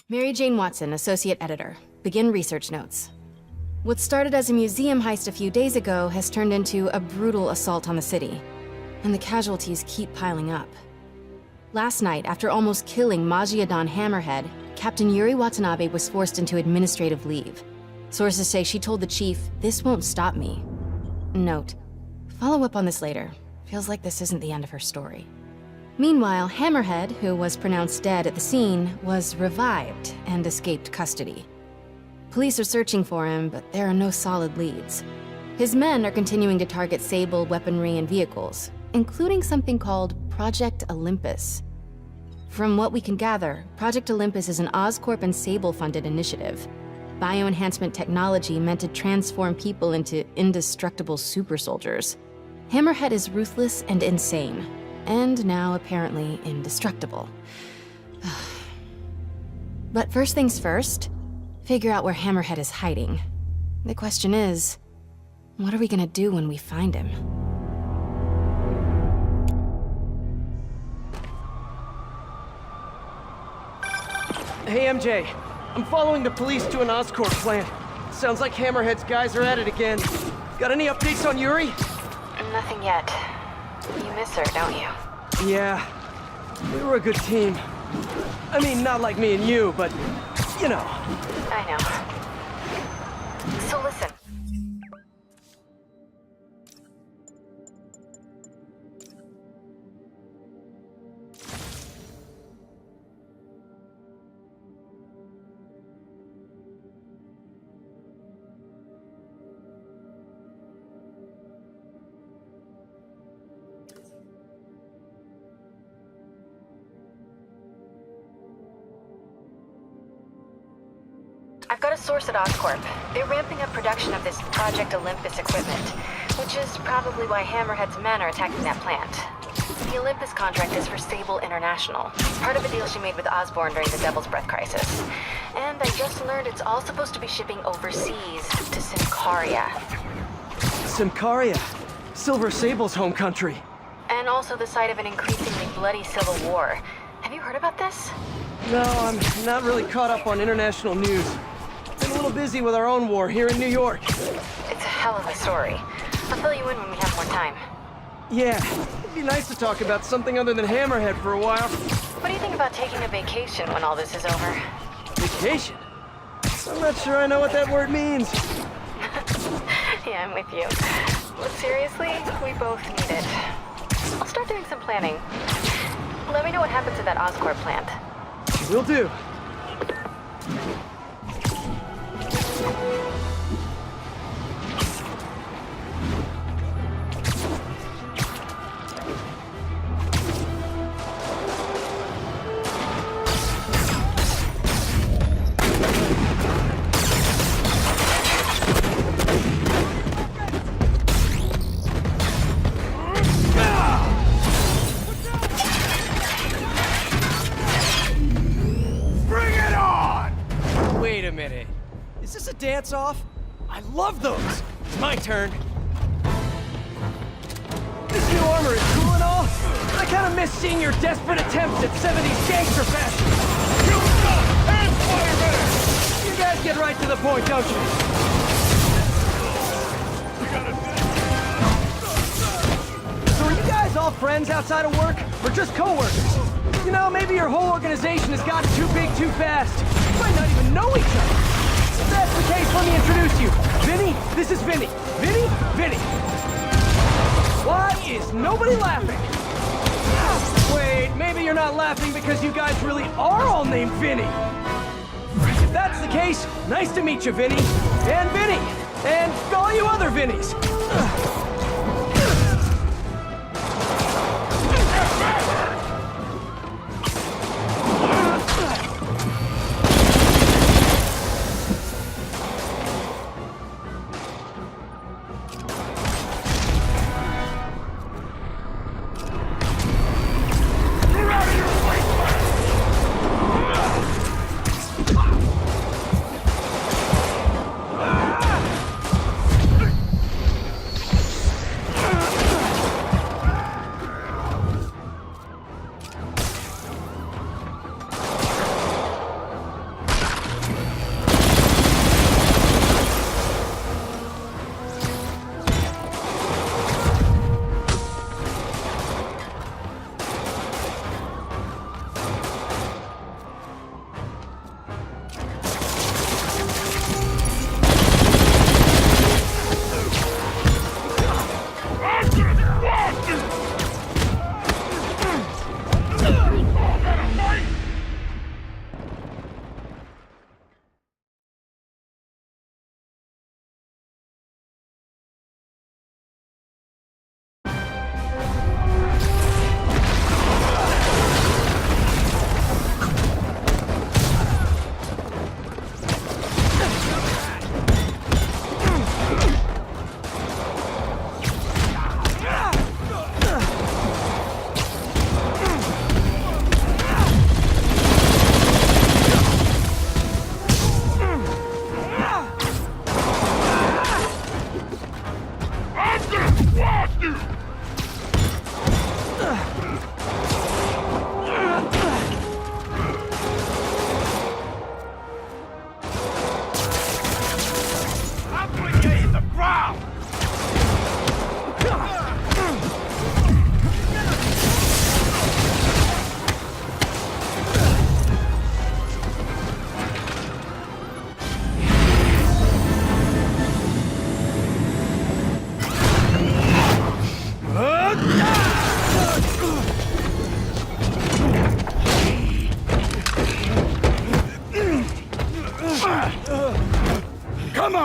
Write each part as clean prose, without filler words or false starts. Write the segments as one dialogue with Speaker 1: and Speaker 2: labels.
Speaker 1: Mary Jane Watson, Associate Editor. Begin research notes. What started as a museum heist a few days ago has turned into a brutal assault on the city, and the casualties keep piling up. Last night, after almost killing Majidon Hammerhead, Captain Yuri Watanabe was forced into administrative leave. Sources say she told the chief, "This won't stop me." Note, follow up on this later. Feels like this isn't the end of her story. Meanwhile, Hammerhead, who was pronounced dead at the scene, was revived and escaped custody. Police are searching for him, but there are no solid leads. His men are continuing to target Sable weaponry and vehicles, including something called Project Olympus. From what we can gather, Project Olympus is an Oscorp and Sable-funded initiative. Bioenhancement technology meant to transform people into indestructible super soldiers. Hammerhead is ruthless and insane, and now apparently indestructible. But first things first, figure out where Hammerhead is hiding. The question is, what are we gonna do when we find him?
Speaker 2: Hey, MJ. I'm following the police to an Oscorp plant. Sounds like Hammerhead's guys are at it again. Got any updates on Yuri?
Speaker 1: Nothing yet. You miss her, don't you?
Speaker 2: Yeah. We were a good team. I mean, not like me and you, but, you know.
Speaker 1: I know. So listen. I've got a source at Oscorp. They're ramping up production of this Project Olympus equipment, which is probably why Hammerhead's men are attacking that plant. The Olympus contract is for Sable International, part of a deal she made with Osborn during the Devil's Breath crisis. And I just learned it's all supposed to be shipping overseas to Symkaria.
Speaker 2: Symkaria? Silver Sable's home country.
Speaker 1: And also the site of an increasingly bloody civil war. Have you heard about this?
Speaker 2: No, I'm not really caught up on international news. Been a little busy with our own war here in New York.
Speaker 1: It's a hell of a story. I'll fill you in when we have more time.
Speaker 2: Yeah, it'd be nice to talk about something other than Hammerhead for a while.
Speaker 1: What do you think about taking a vacation when all this is over?
Speaker 2: Vacation? I'm not sure I know what that word means.
Speaker 1: Yeah, I'm with you. But seriously, we both need it. I'll start doing some planning. Let me know what happens at that Oscorp plant.
Speaker 2: Will do. Wait a minute. Is this a dance-off? I love those! It's my turn. This new armor is cool and all, but I kinda miss seeing your desperate attempts at 70s gangster fashion. You got and fireman! You guys get right to the point, don't you? So are you guys all friends outside of work, or just co-workers? You know, maybe your whole organization has gotten too big too fast. You might not even know each other. If that's the case, let me introduce you. Vinny, this is Vinny. Vinny, Vinny. Why is nobody laughing? Wait, maybe you're not laughing because you guys really are all named Vinny. If that's the case, nice to meet you, Vinny. And Vinny. And all you other Vinnies.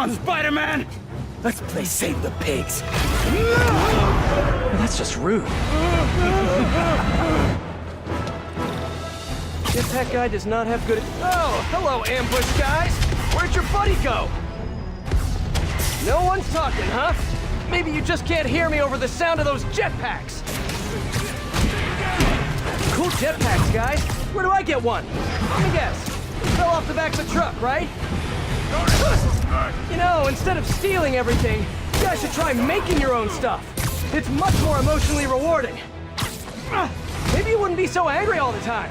Speaker 3: on, Spider-Man! Let's play Save the Pigs.
Speaker 2: Well, that's just rude. Jetpack guy does not have good... Oh, hello, ambush guys! Where'd your buddy go? No one's talking, huh? Maybe you just can't hear me over the sound of those jetpacks. Cool jetpacks, guys. Where do I get one? Let me guess. Fell off the back of the truck, right? You know, instead of stealing everything, you guys should try making your own stuff. It's much more emotionally rewarding. Maybe you wouldn't be so angry all the time.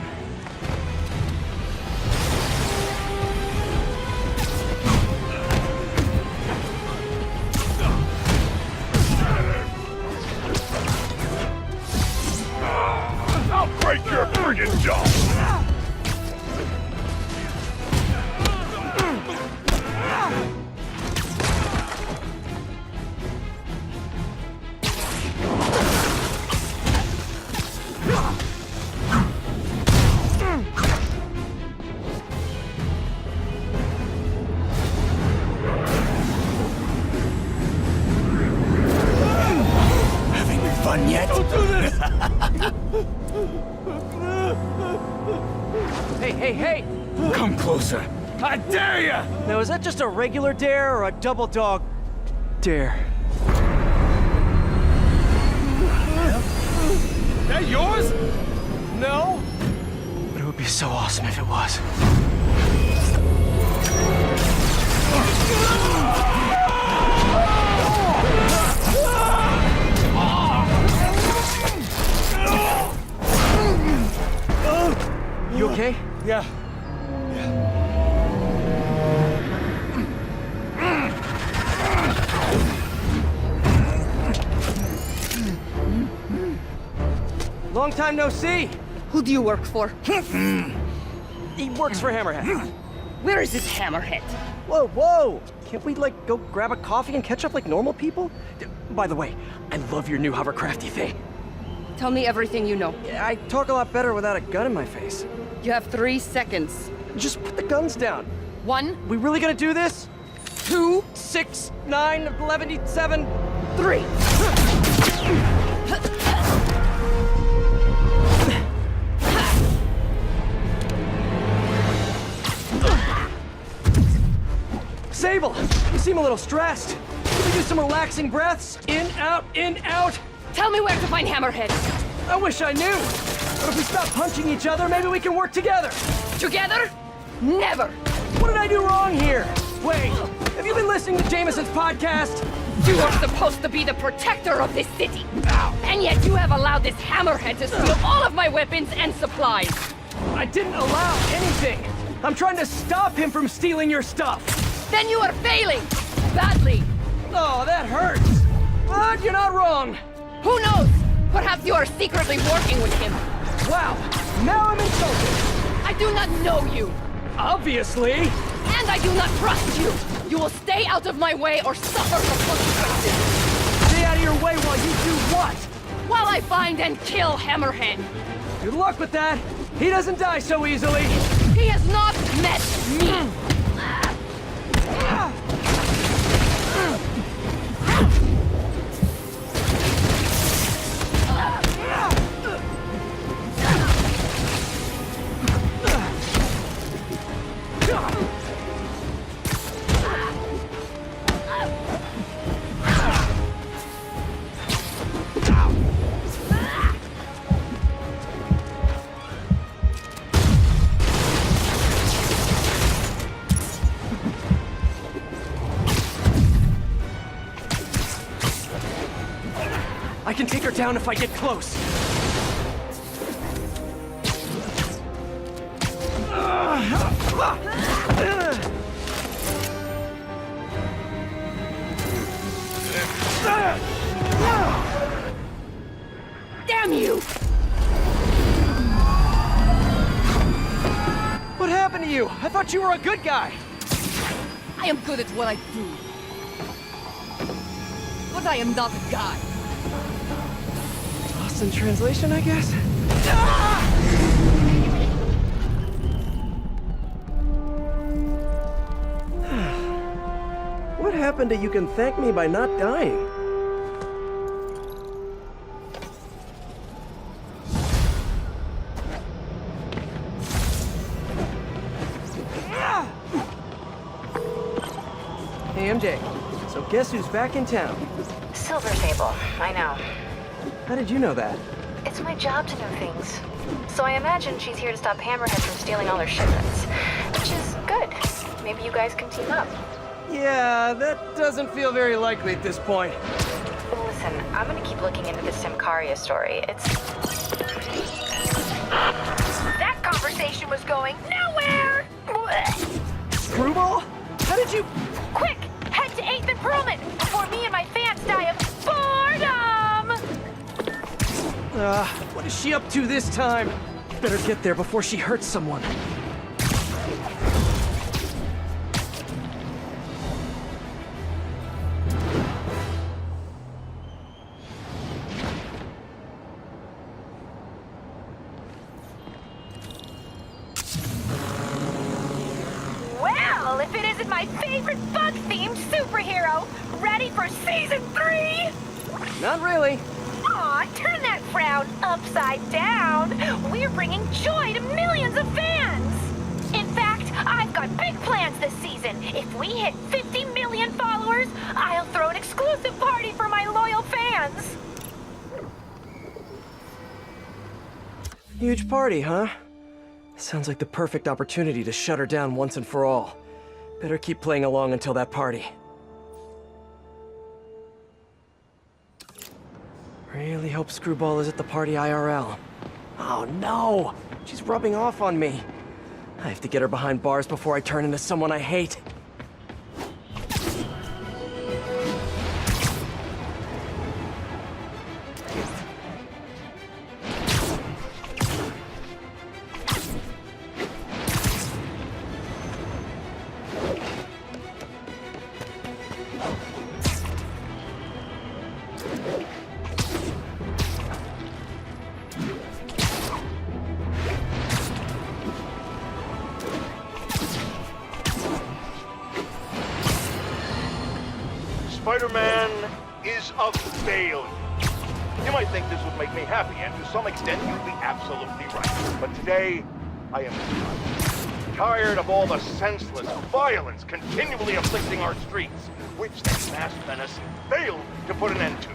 Speaker 4: I'll break your friggin' jaw!
Speaker 3: Having fun yet?
Speaker 2: Don't do this! Hey!
Speaker 3: Come closer. I dare ya!
Speaker 2: Now, is that just a regular dare or a double dog dare?
Speaker 3: That yours?
Speaker 2: No? But it would be so awesome if it was. You okay?
Speaker 3: Yeah.
Speaker 2: Long time no see.
Speaker 5: Who do you work for?
Speaker 2: He works for Hammerhead.
Speaker 5: Where is this hammerhead?
Speaker 2: Whoa! Can't we, like, go grab a coffee and catch up like normal people? By the way, I love your new hovercrafty thing.
Speaker 5: Tell me everything you know.
Speaker 2: I talk a lot better without a gun in my face.
Speaker 5: You have 3 seconds.
Speaker 2: Just put the guns down.
Speaker 5: 1,
Speaker 2: We really gonna do this?
Speaker 5: 2,
Speaker 2: 6, 9, 11, 7,
Speaker 5: 3.
Speaker 2: Sable, you seem a little stressed. Can we do some relaxing breaths? In, out, in, out.
Speaker 5: Tell me where to find Hammerhead.
Speaker 2: I wish I knew. But if we stop punching each other, maybe we can work together.
Speaker 5: Together? Never.
Speaker 2: What did I do wrong here? Wait, have you been listening to Jameson's podcast?
Speaker 5: You are supposed to be the protector of this city. And yet you have allowed this Hammerhead to steal all of my weapons and supplies.
Speaker 2: I didn't allow anything. I'm trying to stop him from stealing your stuff.
Speaker 5: Then you are failing. Badly.
Speaker 2: Oh, that hurts. But you're not wrong.
Speaker 5: Who knows? Perhaps you are secretly working with him.
Speaker 2: Wow, now I'm insulted.
Speaker 5: I do not know you.
Speaker 2: Obviously.
Speaker 5: And I do not trust you. You will stay out of my way or suffer the consequences.
Speaker 2: Stay out of your way while you do what?
Speaker 5: While I find and kill Hammerhead.
Speaker 2: Good luck with that. He doesn't die so easily.
Speaker 5: He has not met me.
Speaker 2: I can take her down if I get close.
Speaker 5: Damn you!
Speaker 2: What happened to you? I thought you were a good guy.
Speaker 5: I am good at what I do. But I am not a guy.
Speaker 2: Lost in translation, I guess? What happened to you can thank me by not dying? Hey, MJ. So guess who's back in town?
Speaker 1: Silver Sable, I know.
Speaker 2: How did you know that?
Speaker 1: It's my job to know things. So I imagine she's here to stop Hammerhead from stealing all her shipments. Which is good. Maybe you guys can team up.
Speaker 2: Yeah, that doesn't feel very likely at this point.
Speaker 1: Listen, I'm gonna keep looking into this Simcaria story.
Speaker 5: That conversation was going nowhere!
Speaker 2: Screwball? How did you...
Speaker 5: Quick! Head to 8th and Perlman before me and my fans die of boredom!
Speaker 2: What is she up to this time? Better get there before she hurts someone.
Speaker 5: Well, if it isn't my favorite bug-themed superhero, ready for Season 3?
Speaker 2: Not really.
Speaker 5: Aw, turn that frown upside down. We're bringing joy to millions of fans. In fact, I've got big plans this season. If we hit 50 million followers, I'll throw an exclusive party for my loyal fans.
Speaker 2: Huge party, huh? Sounds like the perfect opportunity to shut her down once and for all. Better keep playing along until that party. Really hope Screwball is at the party IRL. Oh no! She's rubbing off on me. I have to get her behind bars before I turn into someone I hate.
Speaker 4: Spider-Man is a failure. You might think this would make me happy, and to some extent you'd be absolutely right. But today, I am tired of all the senseless violence continually afflicting our streets, which the masked menace failed to put an end to.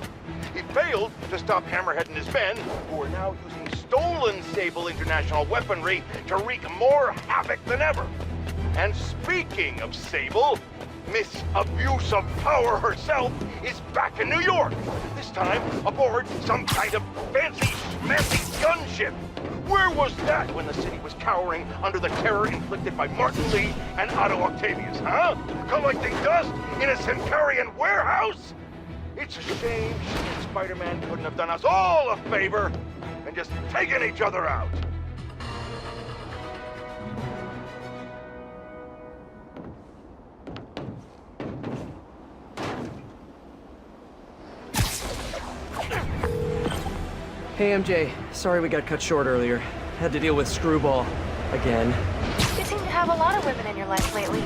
Speaker 4: He failed to stop Hammerhead and his men, who are now using stolen Sable International weaponry to wreak more havoc than ever. And speaking of Sable, Miss Abuse of Power herself is back in New York, this time aboard some kind of fancy schmancy gunship. Where was that when the city was cowering under the terror inflicted by Martin Lee and Otto Octavius, huh? Collecting dust in a Simcarian warehouse? It's a shame she and Spider-Man couldn't have done us all a favor and just taken each other out.
Speaker 2: Hey MJ, sorry we got cut short earlier. Had to deal with Screwball. Again.
Speaker 1: You seem to have a lot of women in your life lately.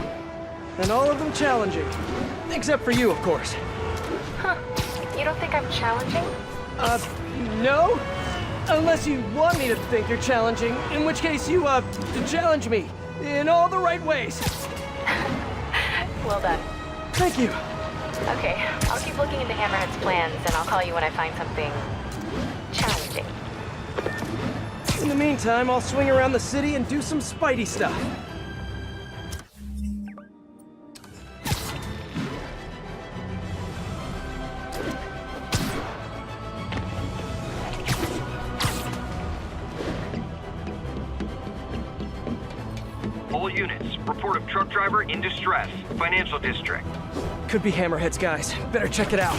Speaker 2: And all of them challenging. Except for you, of course.
Speaker 1: Huh. You don't think I'm challenging?
Speaker 2: No? Unless you want me to think you're challenging, in which case you, challenge me. In all the right ways.
Speaker 1: Well done.
Speaker 2: Thank you.
Speaker 1: Okay, I'll keep looking into Hammerhead's plans, and I'll call you when I find something challenging.
Speaker 2: In the meantime, I'll swing around the city and do some Spidey stuff.
Speaker 6: All units, report of truck driver in distress. Financial district.
Speaker 2: Could be Hammerhead's guys. Better check it out.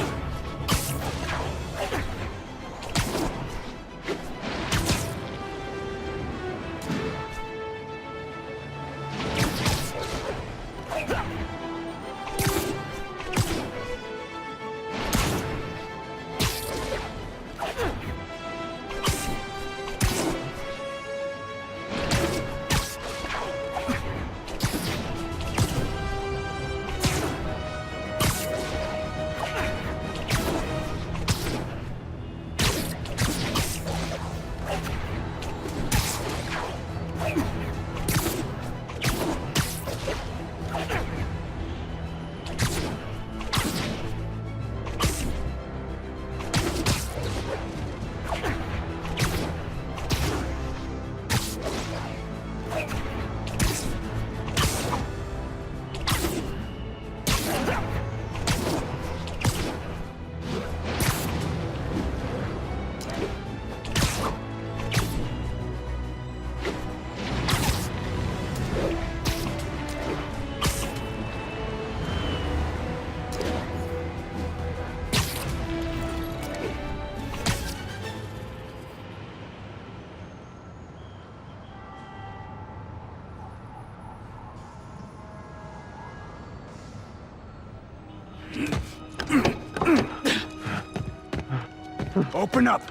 Speaker 3: Open up,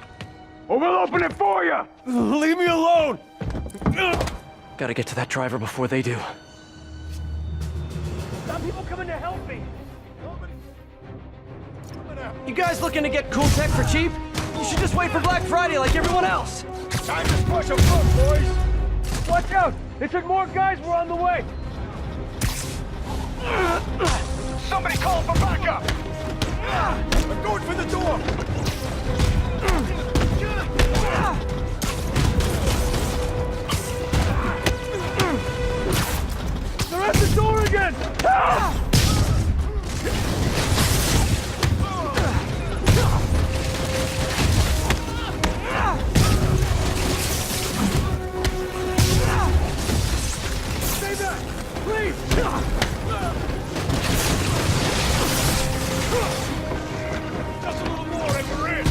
Speaker 3: or we'll open it for you!
Speaker 2: Leave me alone! Gotta get to that driver before they do. Stop people coming to help me! You guys looking to get cool tech for cheap? You should just wait for Black Friday like everyone else!
Speaker 3: Time to push them up, boys!
Speaker 2: Watch out! They said more guys were on the way!
Speaker 4: Somebody call for backup!
Speaker 3: I'm going for the door!
Speaker 2: They're at the door again!
Speaker 3: Stay back! Please! Just a little more and we're in!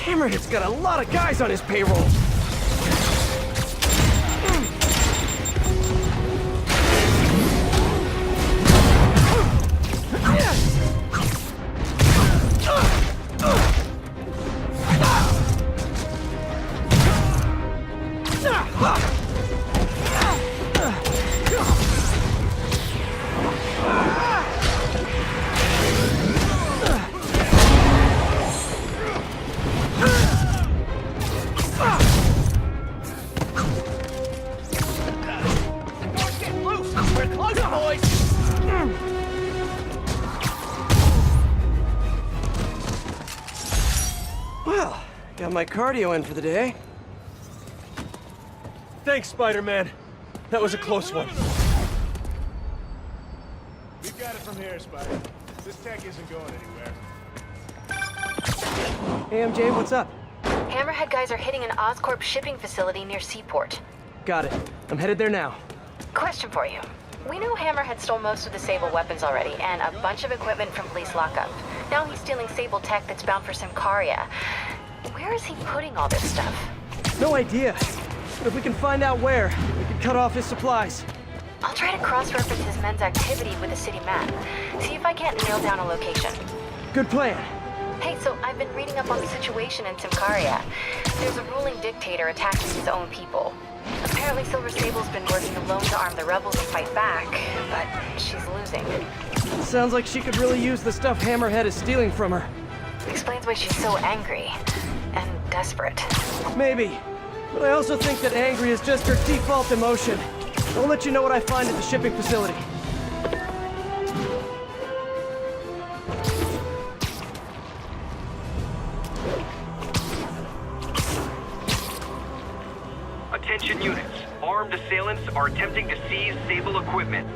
Speaker 2: Hammerhead's got a lot of guys on his payroll! Well, got my cardio in for the day.
Speaker 7: Thanks, Spider-Man. That was a close one.
Speaker 3: We got it from here, Spider. This tech isn't going anywhere.
Speaker 2: Hey, MJ, what's up?
Speaker 1: Hammerhead guys are hitting an Oscorp shipping facility near Seaport.
Speaker 2: Got it. I'm headed there now.
Speaker 1: Question for you. We know Hammerhead stole most of the Sable weapons already, and a bunch of equipment from police lockup. Now he's stealing Sable tech that's bound for Symkaria. Where is he putting all this stuff?
Speaker 2: No idea. But if we can find out where, we can cut off his supplies.
Speaker 1: I'll try to cross-reference his men's activity with the city map. See if I can't nail down a location.
Speaker 2: Good plan.
Speaker 1: Hey, so I've been reading up on the situation in Symkaria. There's a ruling dictator attacking his own people. Apparently Silver Sable's been working alone to arm the rebels and fight back, but she's losing.
Speaker 2: Sounds like she could really use the stuff Hammerhead is stealing from her.
Speaker 1: Explains why she's so angry and desperate.
Speaker 2: Maybe. But I also think that angry is just her default emotion. I'll let you know what I find at the shipping facility.
Speaker 6: Attention units. Armed assailants are attempting to seize Sable equipment.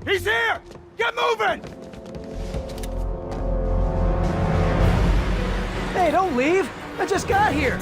Speaker 3: He's here! Get moving!
Speaker 2: Hey, don't leave! I just got here!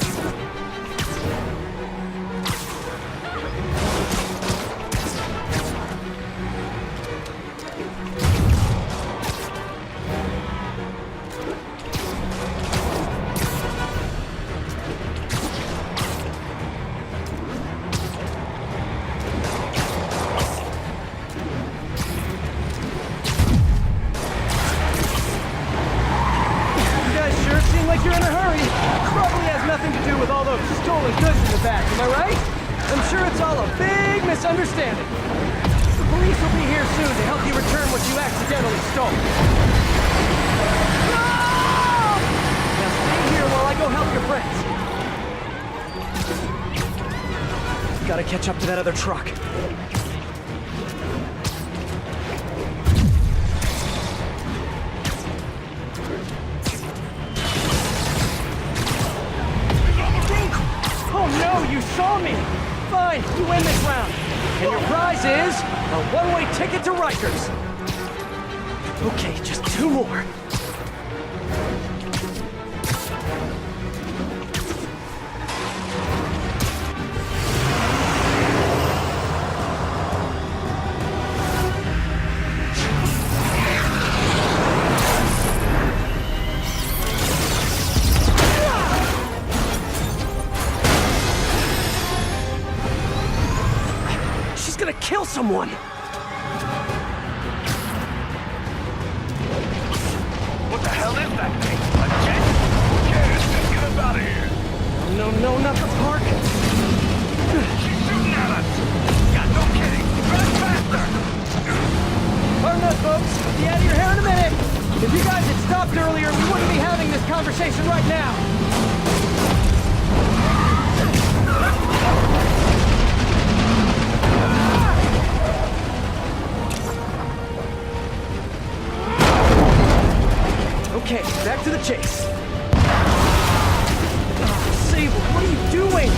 Speaker 2: You're in a hurry. Probably has nothing to do with all those stolen goods in the back, am I right? I'm sure it's all a big misunderstanding. The police will be here soon to help you return what you accidentally stole. No! Now stay here while I go help your friends. Gotta catch up to that other truck. Oh no, you saw me! Fine, you win this round. And your prize is a one-way ticket to Rikers. Okay, just two more. kill someone!
Speaker 4: What the hell is that thing? A jet? Who cares? Just get us out of here.
Speaker 2: No, not the park!
Speaker 4: She's shooting at us! God, no kidding! Run faster!
Speaker 2: Pardon us, folks. Be out of your hair in a minute! If you guys had stopped earlier, we wouldn't be having this conversation right now! Okay, back to the chase. Sable, what are you doing?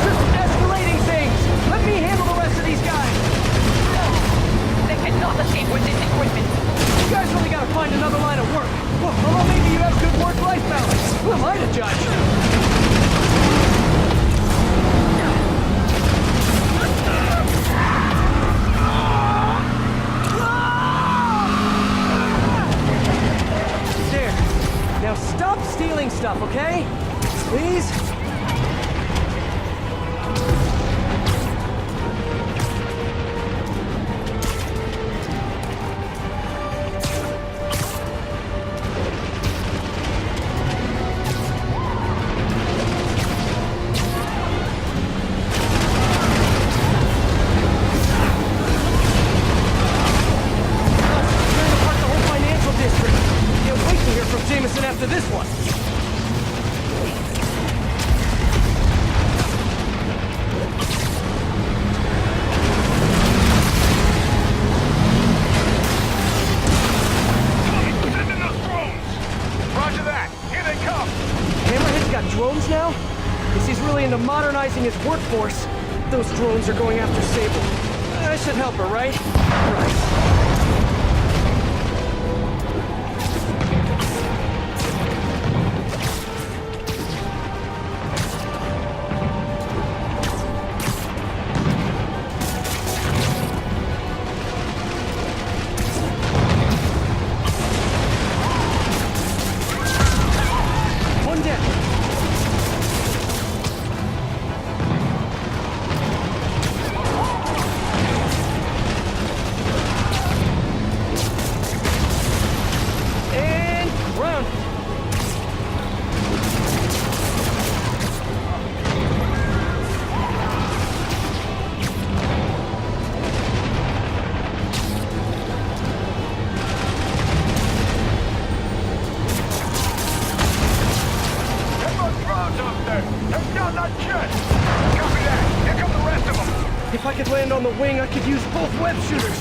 Speaker 2: Just escalating things! Let me handle the rest of these guys!
Speaker 5: They cannot escape with this equipment.
Speaker 2: You guys really gotta find another line of work. Well, although maybe you have good work-life balance. Who am I to judge? There. Now stop stealing stuff, okay? Please? After this one.
Speaker 4: Send in those drones! Roger that! Here they come!
Speaker 2: Hammerhead's got drones now? Guess he's really into modernizing his workforce. Those drones are going after Sable. I should help her, right? Right. If I could land on the wing, I could use both web shooters.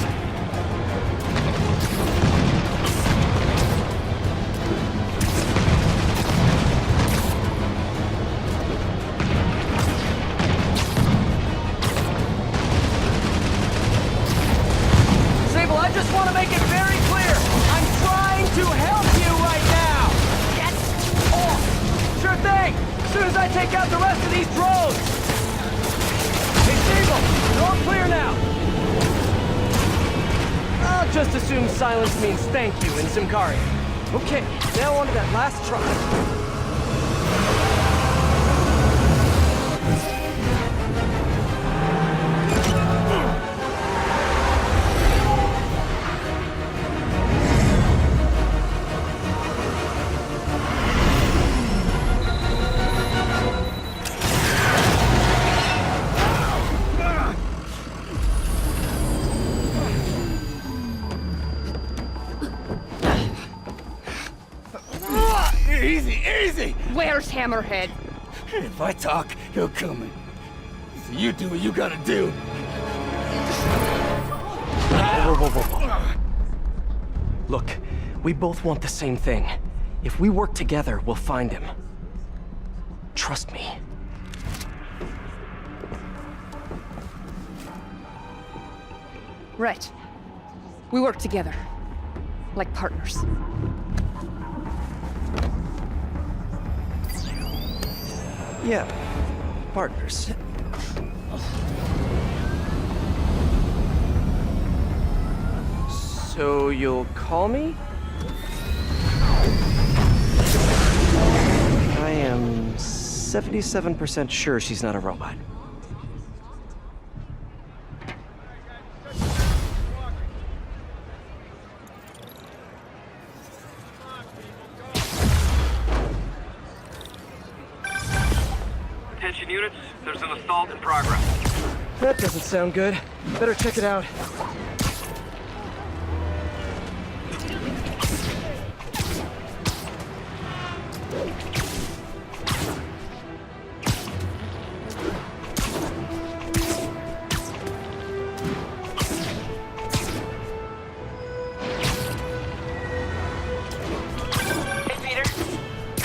Speaker 2: Sable, I just want to make it very clear. I'm trying to help you right now.
Speaker 5: Get off!
Speaker 2: Sure thing. As soon as I take out the rest of these drones. Hey, Sable, you're all clear now. I'll just assume silence means thank you in Simkari. Okay, now on to that last try.
Speaker 8: Easy!
Speaker 5: Where's Hammerhead?
Speaker 8: If I talk, he'll kill me. So you do what you gotta do.
Speaker 2: Whoa. Look, we both want the same thing. If we work together, we'll find him. Trust me.
Speaker 9: Right. We work together. Like partners.
Speaker 2: Yeah, partners. So you'll call me? I am 77% sure she's not a robot.
Speaker 6: Attention units, there's an assault in progress.
Speaker 2: That doesn't sound good. Better check it out.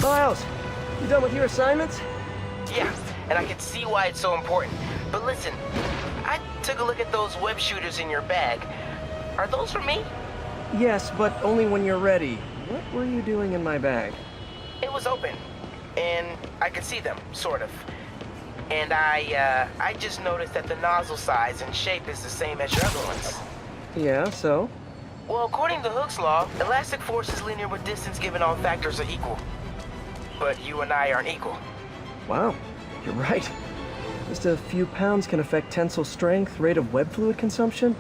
Speaker 2: Miles, you done with your assignments?
Speaker 10: Yeah, and I can see why it's so important. But listen, I took a look at those web shooters in your bag. Are those for me?
Speaker 2: Yes, but only when you're ready. What were you doing in my bag?
Speaker 10: It was open, and I could see them, sort of. And I just noticed that the nozzle size and shape is the same as your other ones.
Speaker 2: Yeah, so?
Speaker 10: Well, according to Hooke's law, elastic force is linear with distance given all factors are equal. But you and I aren't equal.
Speaker 2: Wow, you're right. Just a few pounds can affect tensile strength, rate of web fluid consumption.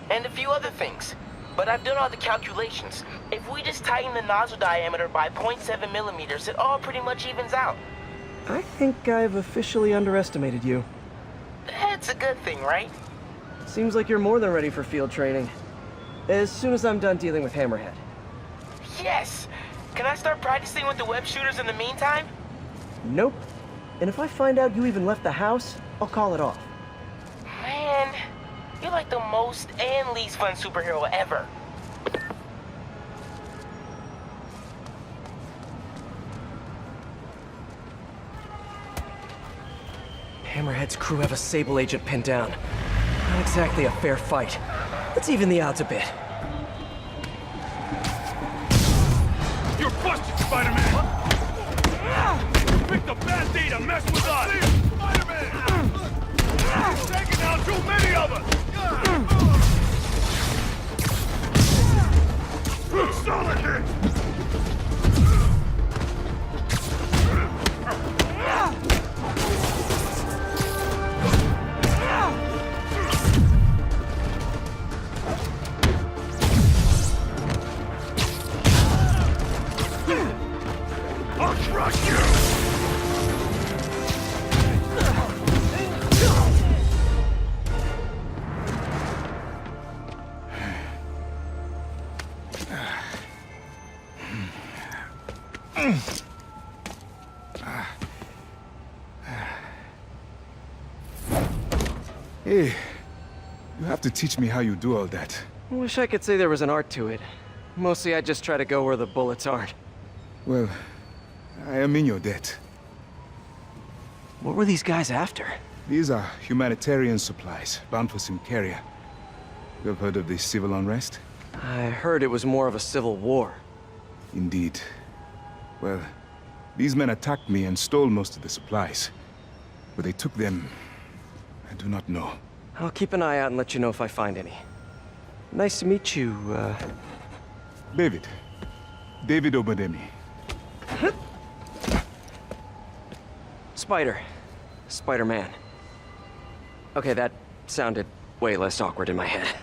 Speaker 10: And a few other things. But I've done all the calculations. If we just tighten the nozzle diameter by 0.7 millimeters, it all pretty much evens out.
Speaker 2: I think I've officially underestimated you.
Speaker 10: That's a good thing, right?
Speaker 2: Seems like you're more than ready for field training. As soon as I'm done dealing with Hammerhead.
Speaker 10: Yes! Can I start practicing with the web shooters in the meantime?
Speaker 2: Nope. And if I find out you even left the house, I'll call it off.
Speaker 10: Man, you're like the most and least fun superhero ever.
Speaker 2: Hammerhead's crew have a Sable agent pinned down. Not exactly a fair fight. Let's even the odds a bit.
Speaker 3: You're busted, Spider-Man! You picked a bad day to mess with us! Spider-Man! You're taking down too many of us! Solid hit! I'll crush you!
Speaker 11: Hey, you have to teach me how you do all that.
Speaker 2: I wish I could say there was an art to it. Mostly I just try to go where the bullets aren't.
Speaker 11: Well, I am in your debt.
Speaker 2: What were these guys after?
Speaker 11: These are humanitarian supplies, bound for some carrier. You have heard of the civil unrest?
Speaker 2: I heard it was more of a civil war.
Speaker 11: Indeed. Well, these men attacked me and stole most of the supplies. Where they took them, I do not know.
Speaker 2: I'll keep an eye out and let you know if I find any. Nice to meet you,
Speaker 11: David. David Obademi.
Speaker 2: Spider. Spider-Man. Okay, that sounded way less awkward in my head.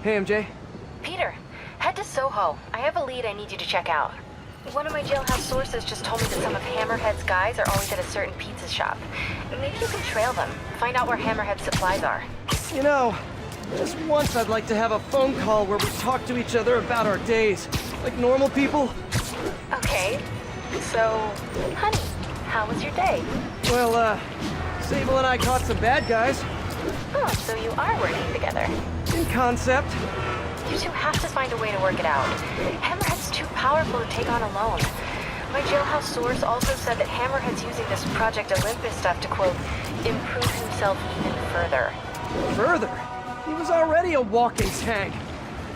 Speaker 2: Hey, MJ.
Speaker 1: Peter, head to Soho. I have a lead I need you to check out. One of my jailhouse sources just told me that some of Hammerhead's guys are always at a certain pizza shop. Maybe you can trail them, find out where Hammerhead's supplies are.
Speaker 2: You know, just once I'd like to have a phone call where we talk to each other about our days, like normal people.
Speaker 1: Okay, so, honey, how was your day?
Speaker 2: Well, Sable and I caught some bad guys.
Speaker 1: Oh, so you are working together.
Speaker 2: In concept.
Speaker 1: You two have to find a way to work it out. Hammerhead's too powerful to take on alone. My jailhouse source also said that Hammerhead's using this Project Olympus stuff to, quote, improve himself even further.
Speaker 2: Further? He was already a walking tank.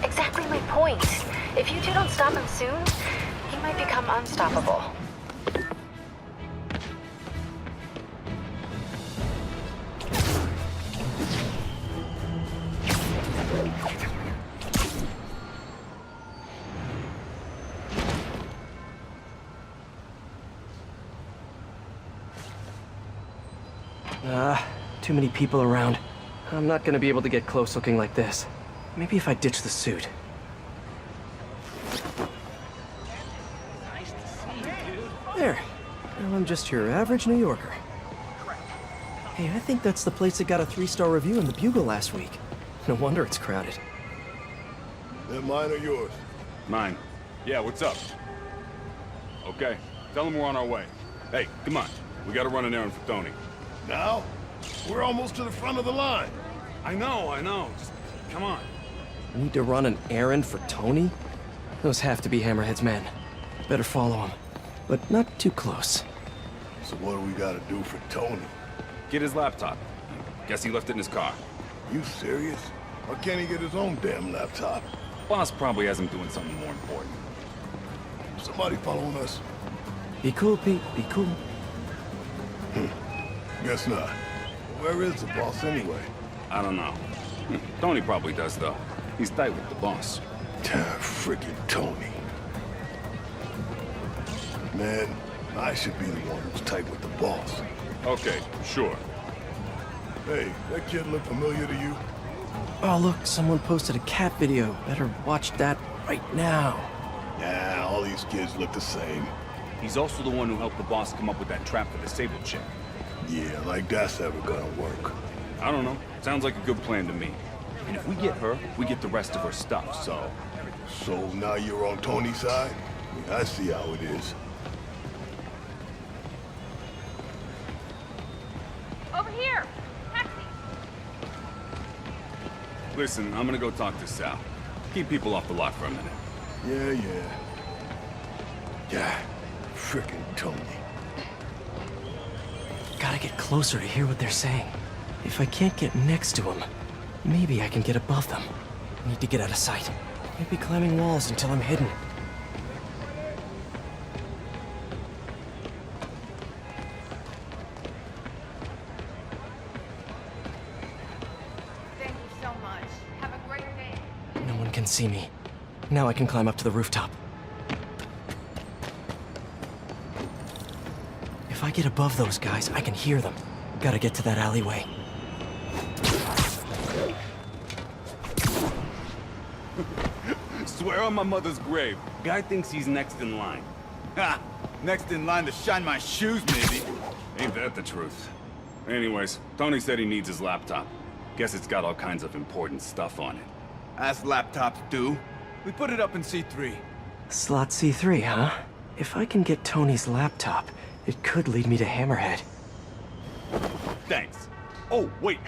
Speaker 1: Exactly my point. If you two don't stop him soon, he might become unstoppable.
Speaker 2: Too many people around. I'm not gonna be able to get close looking like this. Maybe if I ditch the suit. There. Now I'm just your average New Yorker. Hey, I think that's the place that got a 3-star review in the Bugle last week. No wonder it's crowded.
Speaker 3: They're mine or yours?
Speaker 12: Mine. Yeah, what's up? Okay, tell them we're on our way. Hey, come on. We gotta run an errand for Tony.
Speaker 3: Now? We're almost to the front of the line.
Speaker 12: I know. Just come on.
Speaker 2: Need to run an errand for Tony? Those have to be Hammerhead's men. Better follow him, but not too close.
Speaker 3: So what do we gotta do for Tony?
Speaker 12: Get his laptop. Guess he left it in his car.
Speaker 3: You serious? Why can't he get his own damn laptop?
Speaker 12: Boss probably has him doing something more important.
Speaker 3: Somebody following us?
Speaker 2: Be cool, Pete. Be cool.
Speaker 3: Guess not. Where is the boss anyway?
Speaker 12: I don't know. Tony probably does, though. He's tight with the boss.
Speaker 3: Freaking Tony. Man, I should be the one who's tight with the boss.
Speaker 12: Okay, sure.
Speaker 3: Hey, that kid look familiar to you?
Speaker 2: Oh, look, someone posted a cat video. Better watch that right now.
Speaker 3: Nah, all these kids look the same.
Speaker 12: He's also the one who helped the boss come up with that trap for the disabled chick.
Speaker 3: Yeah, like that's ever gonna work.
Speaker 12: I don't know. Sounds like a good plan to me. And if we get her, we get the rest of her stuff, so...
Speaker 3: So now you're on Tony's side? Yeah, I see how it is.
Speaker 5: Over here! Taxi!
Speaker 12: Listen, I'm gonna go talk to Sal. Keep people off the lot for a minute.
Speaker 3: Yeah, frickin' Tony.
Speaker 2: Gotta get closer to hear what they're saying. If I can't get next to them, maybe I can get above them. Need to get out of sight. Maybe climbing walls until I'm hidden.
Speaker 5: Thank you so much. Have a great day.
Speaker 2: No one can see me. Now I can climb up to the rooftop. If I get above those guys, I can hear them. Gotta get to that alleyway.
Speaker 12: Swear on my mother's grave. Guy thinks he's next in line.
Speaker 8: Ha! Next in line to shine my shoes, maybe.
Speaker 12: Ain't that the truth? Anyways, Tony said he needs his laptop. Guess it's got all kinds of important stuff on it.
Speaker 8: As laptops do. We put it up in C3.
Speaker 2: Slot C3, huh? If I can get Tony's laptop, it could lead me to Hammerhead.
Speaker 12: Thanks. Oh, wait.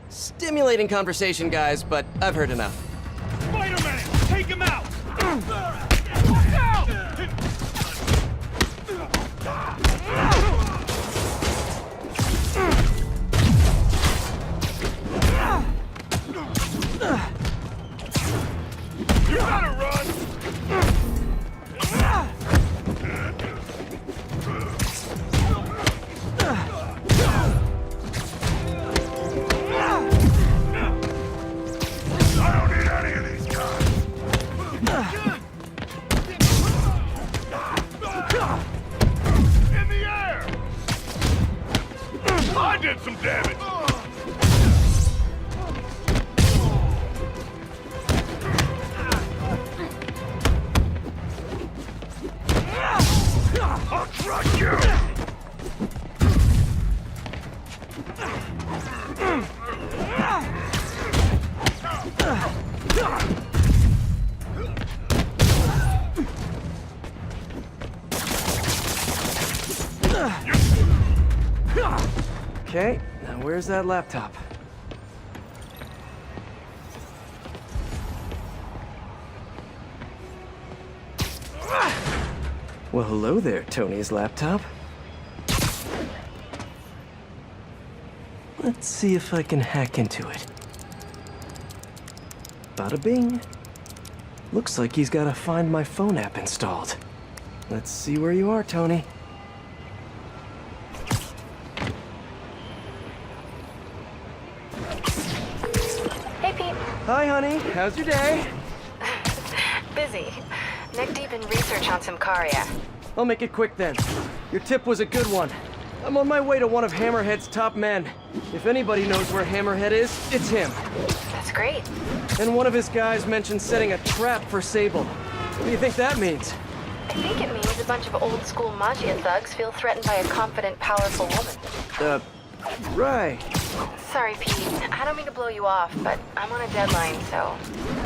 Speaker 2: Stimulating conversation, guys, but I've heard enough.
Speaker 3: Spider-Man! Take him out! You gotta run! I don't need any of these guys! In the air! I did some damage! I'll crush you!
Speaker 2: Okay, now where's that laptop? Well, hello there, Tony's laptop. Let's see if I can hack into it. Bada bing. Looks like he's got a Find My Phone app installed. Let's see where you are, Tony.
Speaker 1: Hey, Pete.
Speaker 2: Hi, honey. How's your day?
Speaker 1: Busy. Neck deep in research on some Karia.
Speaker 2: I'll make it quick then. Your tip was a good one. I'm on my way to one of Hammerhead's top men. If anybody knows where Hammerhead is, it's him.
Speaker 1: That's great.
Speaker 2: And one of his guys mentioned setting a trap for Sable. What do you think that means?
Speaker 1: I think it means a bunch of old-school mafia thugs feel threatened by a confident, powerful woman.
Speaker 2: Right.
Speaker 1: Sorry, Pete. I don't mean to blow you off, but I'm on a deadline, so...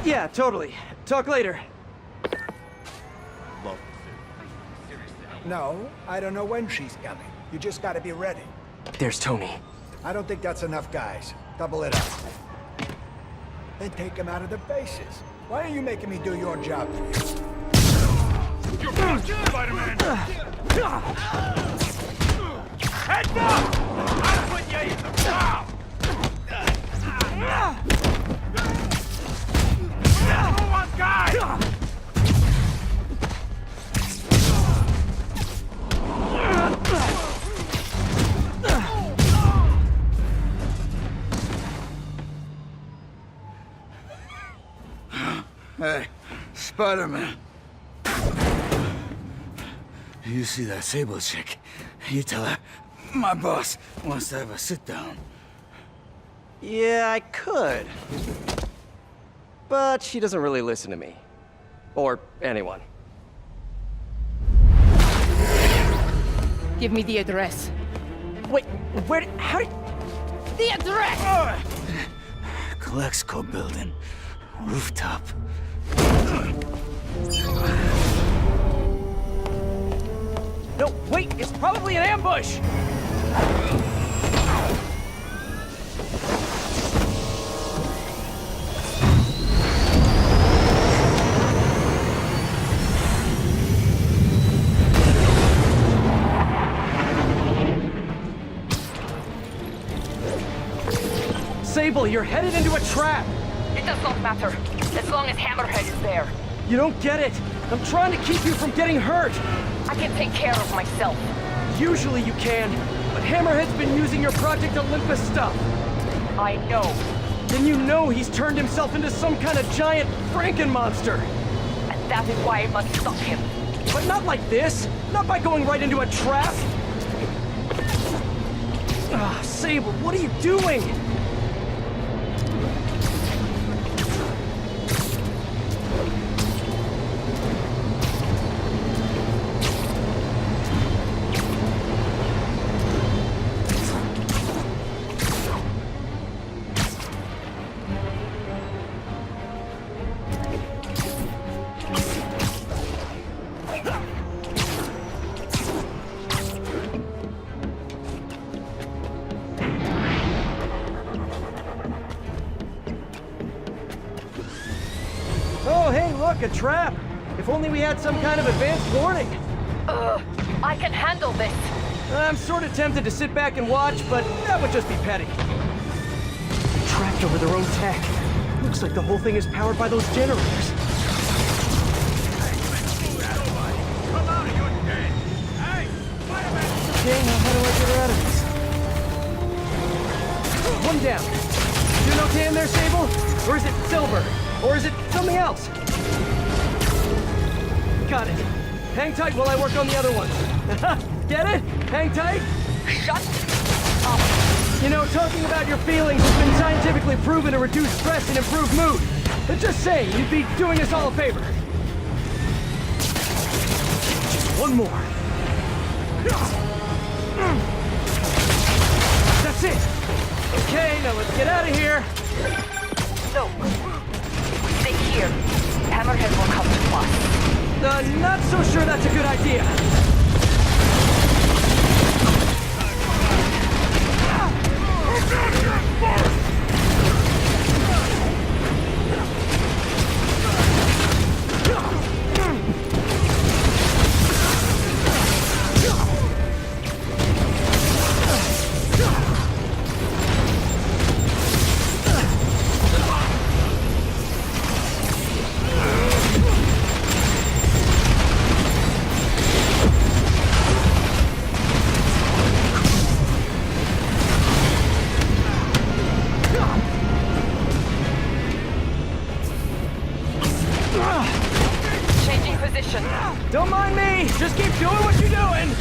Speaker 2: Yeah, totally. Talk later.
Speaker 13: No, I don't know when she's coming. You just gotta be ready.
Speaker 2: There's Tony.
Speaker 13: I don't think that's enough, guys. Double it up. Then take him out of the bases. Why are you making me do your job for you?
Speaker 3: You're busted, Spider-Man! Heads up! I'll put you in the ground! Who wants guys?
Speaker 8: Hey, Spider-Man. You see that Sable chick? You tell her my boss wants to have a sit-down.
Speaker 2: Yeah, I could. But she doesn't really listen to me. Or anyone.
Speaker 9: Give me the address.
Speaker 2: Wait, how did...
Speaker 9: The address!
Speaker 8: Colexco building. Rooftop.
Speaker 2: No, wait, it's probably an ambush! Sable, you're headed into a trap!
Speaker 9: It does not matter, as long as Hammerhead is there.
Speaker 2: You don't get it! I'm trying to keep you from getting hurt!
Speaker 9: I can take care of myself.
Speaker 2: Usually you can, but Hammerhead's been using your Project Olympus stuff.
Speaker 9: I know.
Speaker 2: Then you know he's turned himself into some kind of giant Franken-monster!
Speaker 9: And that is why I must stop him.
Speaker 2: But not like this! Not by going right into a trap! Ah, Sable, what are you doing? Oh, hey, look, a trap! If only we had some kind of advanced warning!
Speaker 9: I can handle this.
Speaker 2: I'm sort of tempted to sit back and watch, but that would just be petty. Trapped over their own tech. Looks like the whole thing is powered by those generators.
Speaker 3: Come out of your den! Hey, Spider-Man!
Speaker 2: Okay, now how do I get her out of this? One down. Doing okay in there, Sable? Or is it Silver? Or is it something else? Got it. Hang tight while I work on the other one. Get it? Hang tight?
Speaker 9: Shut up.
Speaker 2: You know, talking about your feelings has been scientifically proven to reduce stress and improve mood. But just saying, you'd be doing us all a favor. Just one more. That's it. Okay, now let's get out of here.
Speaker 9: No. Stay here. Hammerhead will come to us.
Speaker 2: Not so sure that's a good idea.
Speaker 9: Changing position.
Speaker 2: Don't mind me. Just keep doing what you're doing.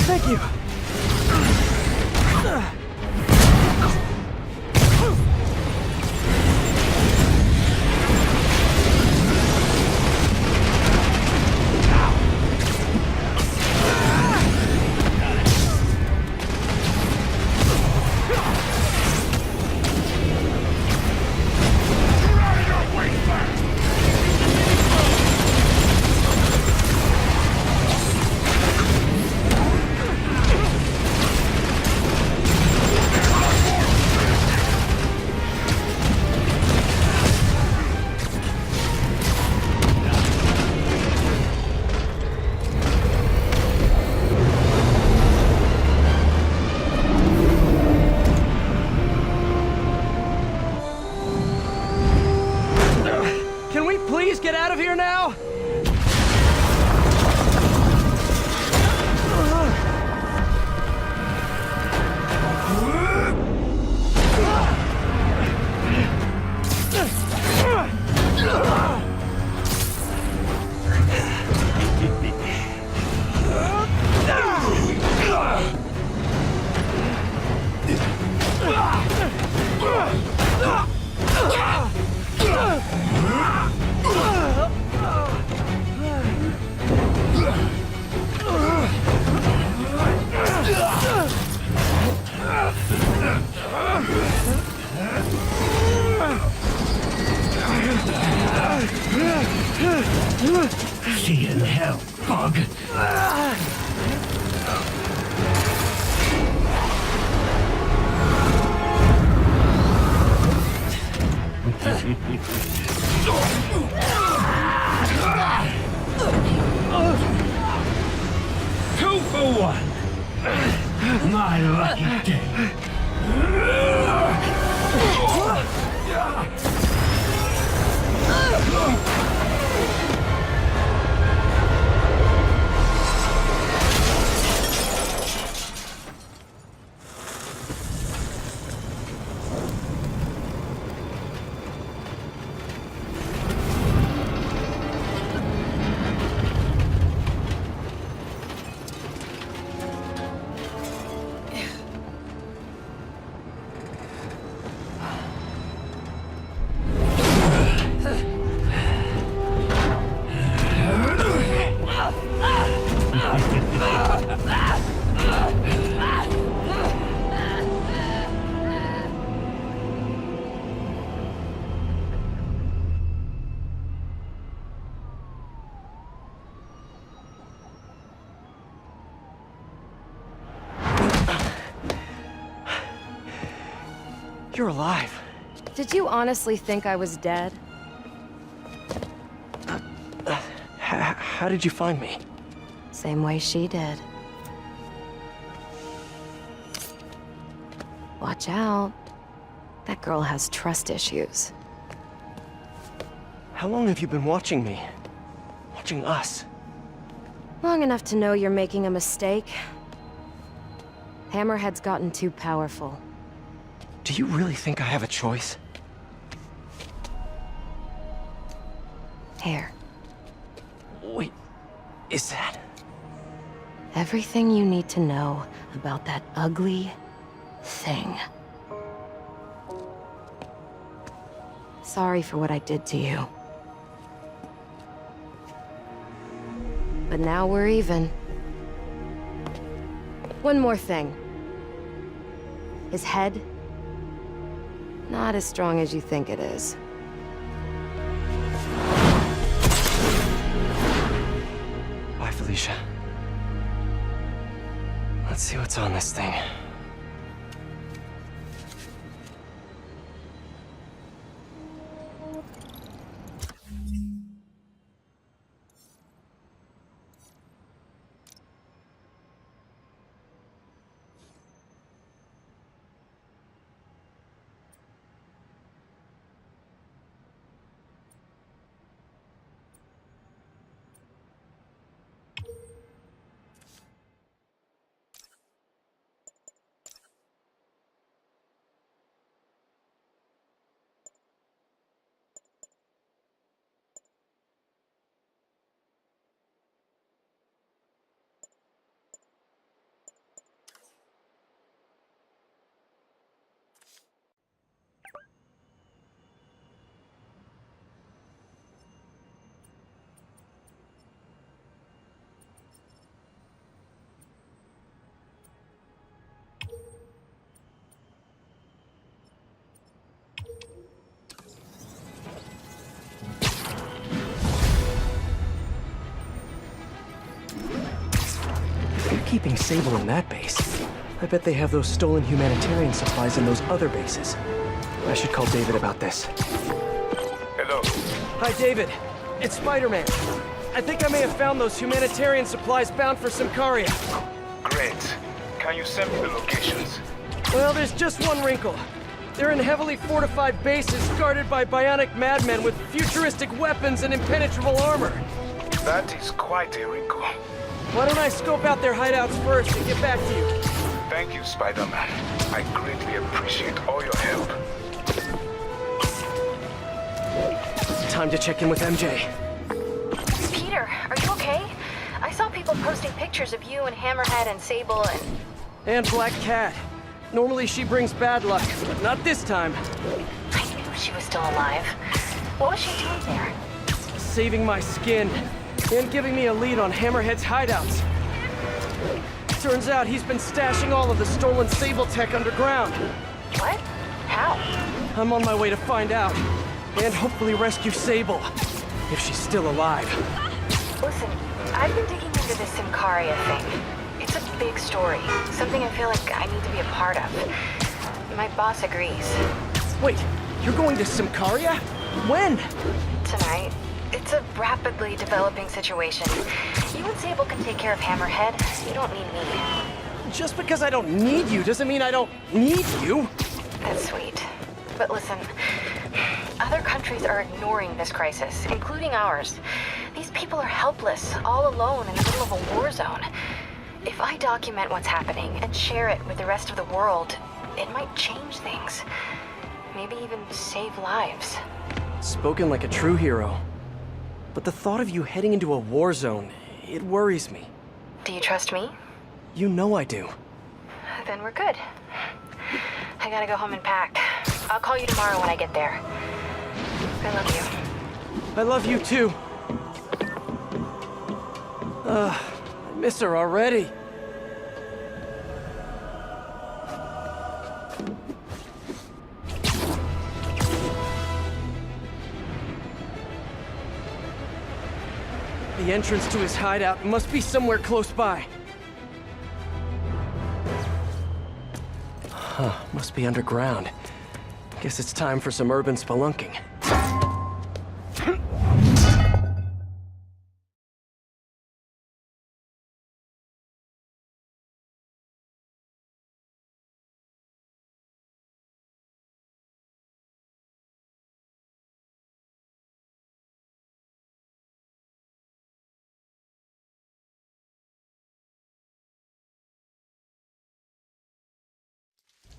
Speaker 2: Thank you. Please get out of here now!
Speaker 8: See you in hell, bug. Two for one. My lucky day.
Speaker 2: You're alive.
Speaker 1: Did you honestly think I was dead?
Speaker 2: How did you find me?
Speaker 1: Same way she did. Watch out. That girl has trust issues.
Speaker 2: How long have you been watching me? Watching us?
Speaker 1: Long enough to know you're making a mistake. Hammerhead's gotten too powerful.
Speaker 2: Do you really think I have a choice?
Speaker 1: Here.
Speaker 2: Wait, is that...
Speaker 1: Everything you need to know about that ugly thing. Sorry for what I did to you. But now we're even. One more thing. His head, not as strong as you think it is.
Speaker 2: Bye, Felicia. Let's see what's on this thing. keeping Sable in that base? I bet they have those stolen humanitarian supplies in those other bases. I should call David about this.
Speaker 3: Hello.
Speaker 2: Hi, David. It's Spider-Man. I think I may have found those humanitarian supplies bound for Symkaria.
Speaker 3: Great. Can you send me the locations?
Speaker 2: Well, there's just one wrinkle. They're in heavily fortified bases guarded by bionic madmen with futuristic weapons and impenetrable armor.
Speaker 3: That is quite a wrinkle.
Speaker 2: Why don't I scope out their hideouts first and get back to you?
Speaker 3: Thank you, Spider-Man. I greatly appreciate all your help.
Speaker 2: Time to check in with MJ.
Speaker 1: Peter, are you okay? I saw people posting pictures of you and Hammerhead and Sable and...
Speaker 2: And Black Cat. Normally she brings bad luck, but not this time.
Speaker 1: I knew she was still alive. What was she doing there?
Speaker 2: Saving my skin, and giving me a lead on Hammerhead's hideouts. Turns out he's been stashing all of the stolen Sable tech underground.
Speaker 1: What? How?
Speaker 2: I'm on my way to find out, and hopefully rescue Sable, if she's still alive.
Speaker 1: Listen, I've been digging into this Symkaria thing. It's a big story, something I feel like I need to be a part of. My boss agrees.
Speaker 2: Wait, you're going to Symkaria? When?
Speaker 1: Tonight. It's a rapidly developing situation. You and Sable can take care of Hammerhead. You don't need me.
Speaker 2: Just because I don't need you doesn't mean I don't need you.
Speaker 1: That's sweet. But listen, other countries are ignoring this crisis, including ours. These people are helpless, all alone in the middle of a war zone. If I document what's happening and share it with the rest of the world, it might change things. Maybe even save lives.
Speaker 2: Spoken like a true hero. But the thought of you heading into a war zone, it worries me.
Speaker 1: Do you trust me?
Speaker 2: You know I do.
Speaker 1: Then we're good. I gotta go home and pack. I'll call you tomorrow when I get there. I love you.
Speaker 2: I love you too. I miss her already. The entrance to his hideout must be somewhere close by. Huh, must be underground. Guess it's time for some urban spelunking.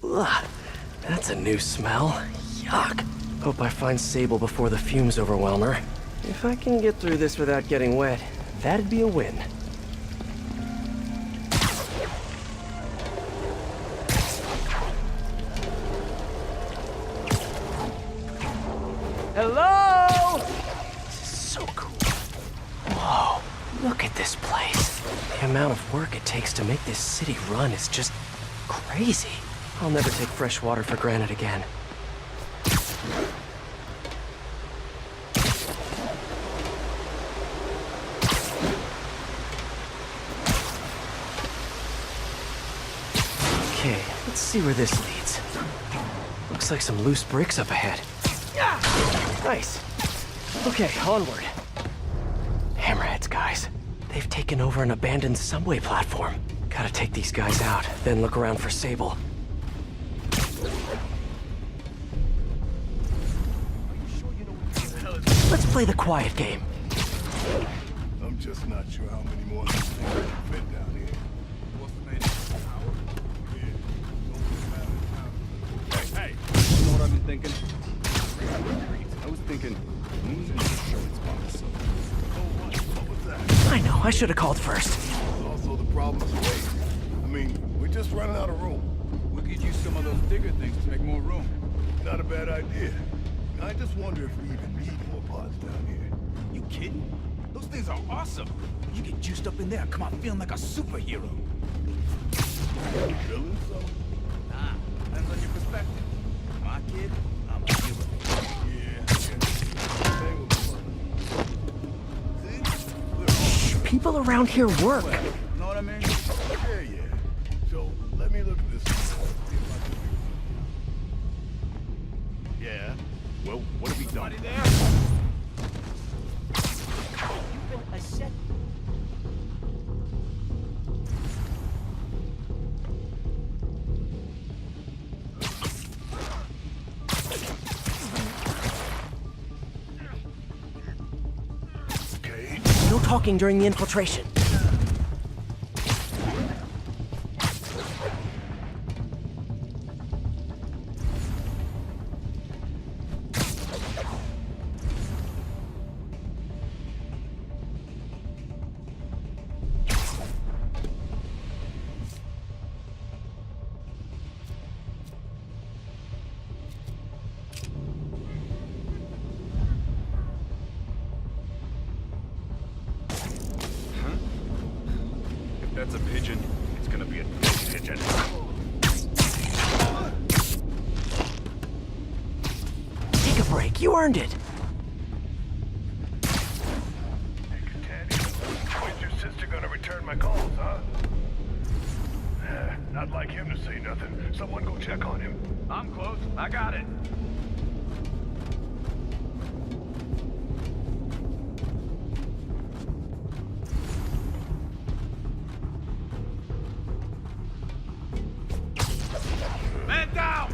Speaker 2: Ugh, that's a new smell. Yuck. Hope I find Sable before the fumes overwhelm her. If I can get through this without getting wet, that'd be a win. Hello? This is so cool. Whoa, look at this place. The amount of work it takes to make this city run is just crazy. I'll never take fresh water for granted again. Okay, let's see where this leads. Looks like some loose bricks up ahead. Nice. Okay, onward. Hammerheads, guys. They've taken over an abandoned subway platform. Gotta take these guys out, then look around for Sable. Let's play the quiet game.
Speaker 3: I'm just not sure how many more of these things can fit down here. Hey, you know what I've been thinking? I was thinking, what was that?
Speaker 2: I know, I should have called first.
Speaker 3: Also the problem's weight. I mean, we're just running out of room. We could use some of those bigger things to make more room. Not a bad idea. I just wonder if we even need more pods down here.
Speaker 8: You kidding? Those things are awesome. You get juiced up in there, come out feeling like a superhero.
Speaker 3: Feeling so?
Speaker 8: Nah, depends on your perspective. My kid, I'm a hero.
Speaker 3: Yeah.
Speaker 2: People around here work.
Speaker 8: You know what I mean?
Speaker 3: Yeah. So, let me look at this. Yeah? Well, what have we done?
Speaker 2: There? You've been a set.
Speaker 3: Okay.
Speaker 2: No talking during the infiltration.
Speaker 12: That's a pigeon. It's gonna be a dead pigeon.
Speaker 2: Take a break. You earned it.
Speaker 3: When's your sister gonna return my calls, huh? Not like him to say nothing. Someone go check on him.
Speaker 6: I'm close. I got it. Man down!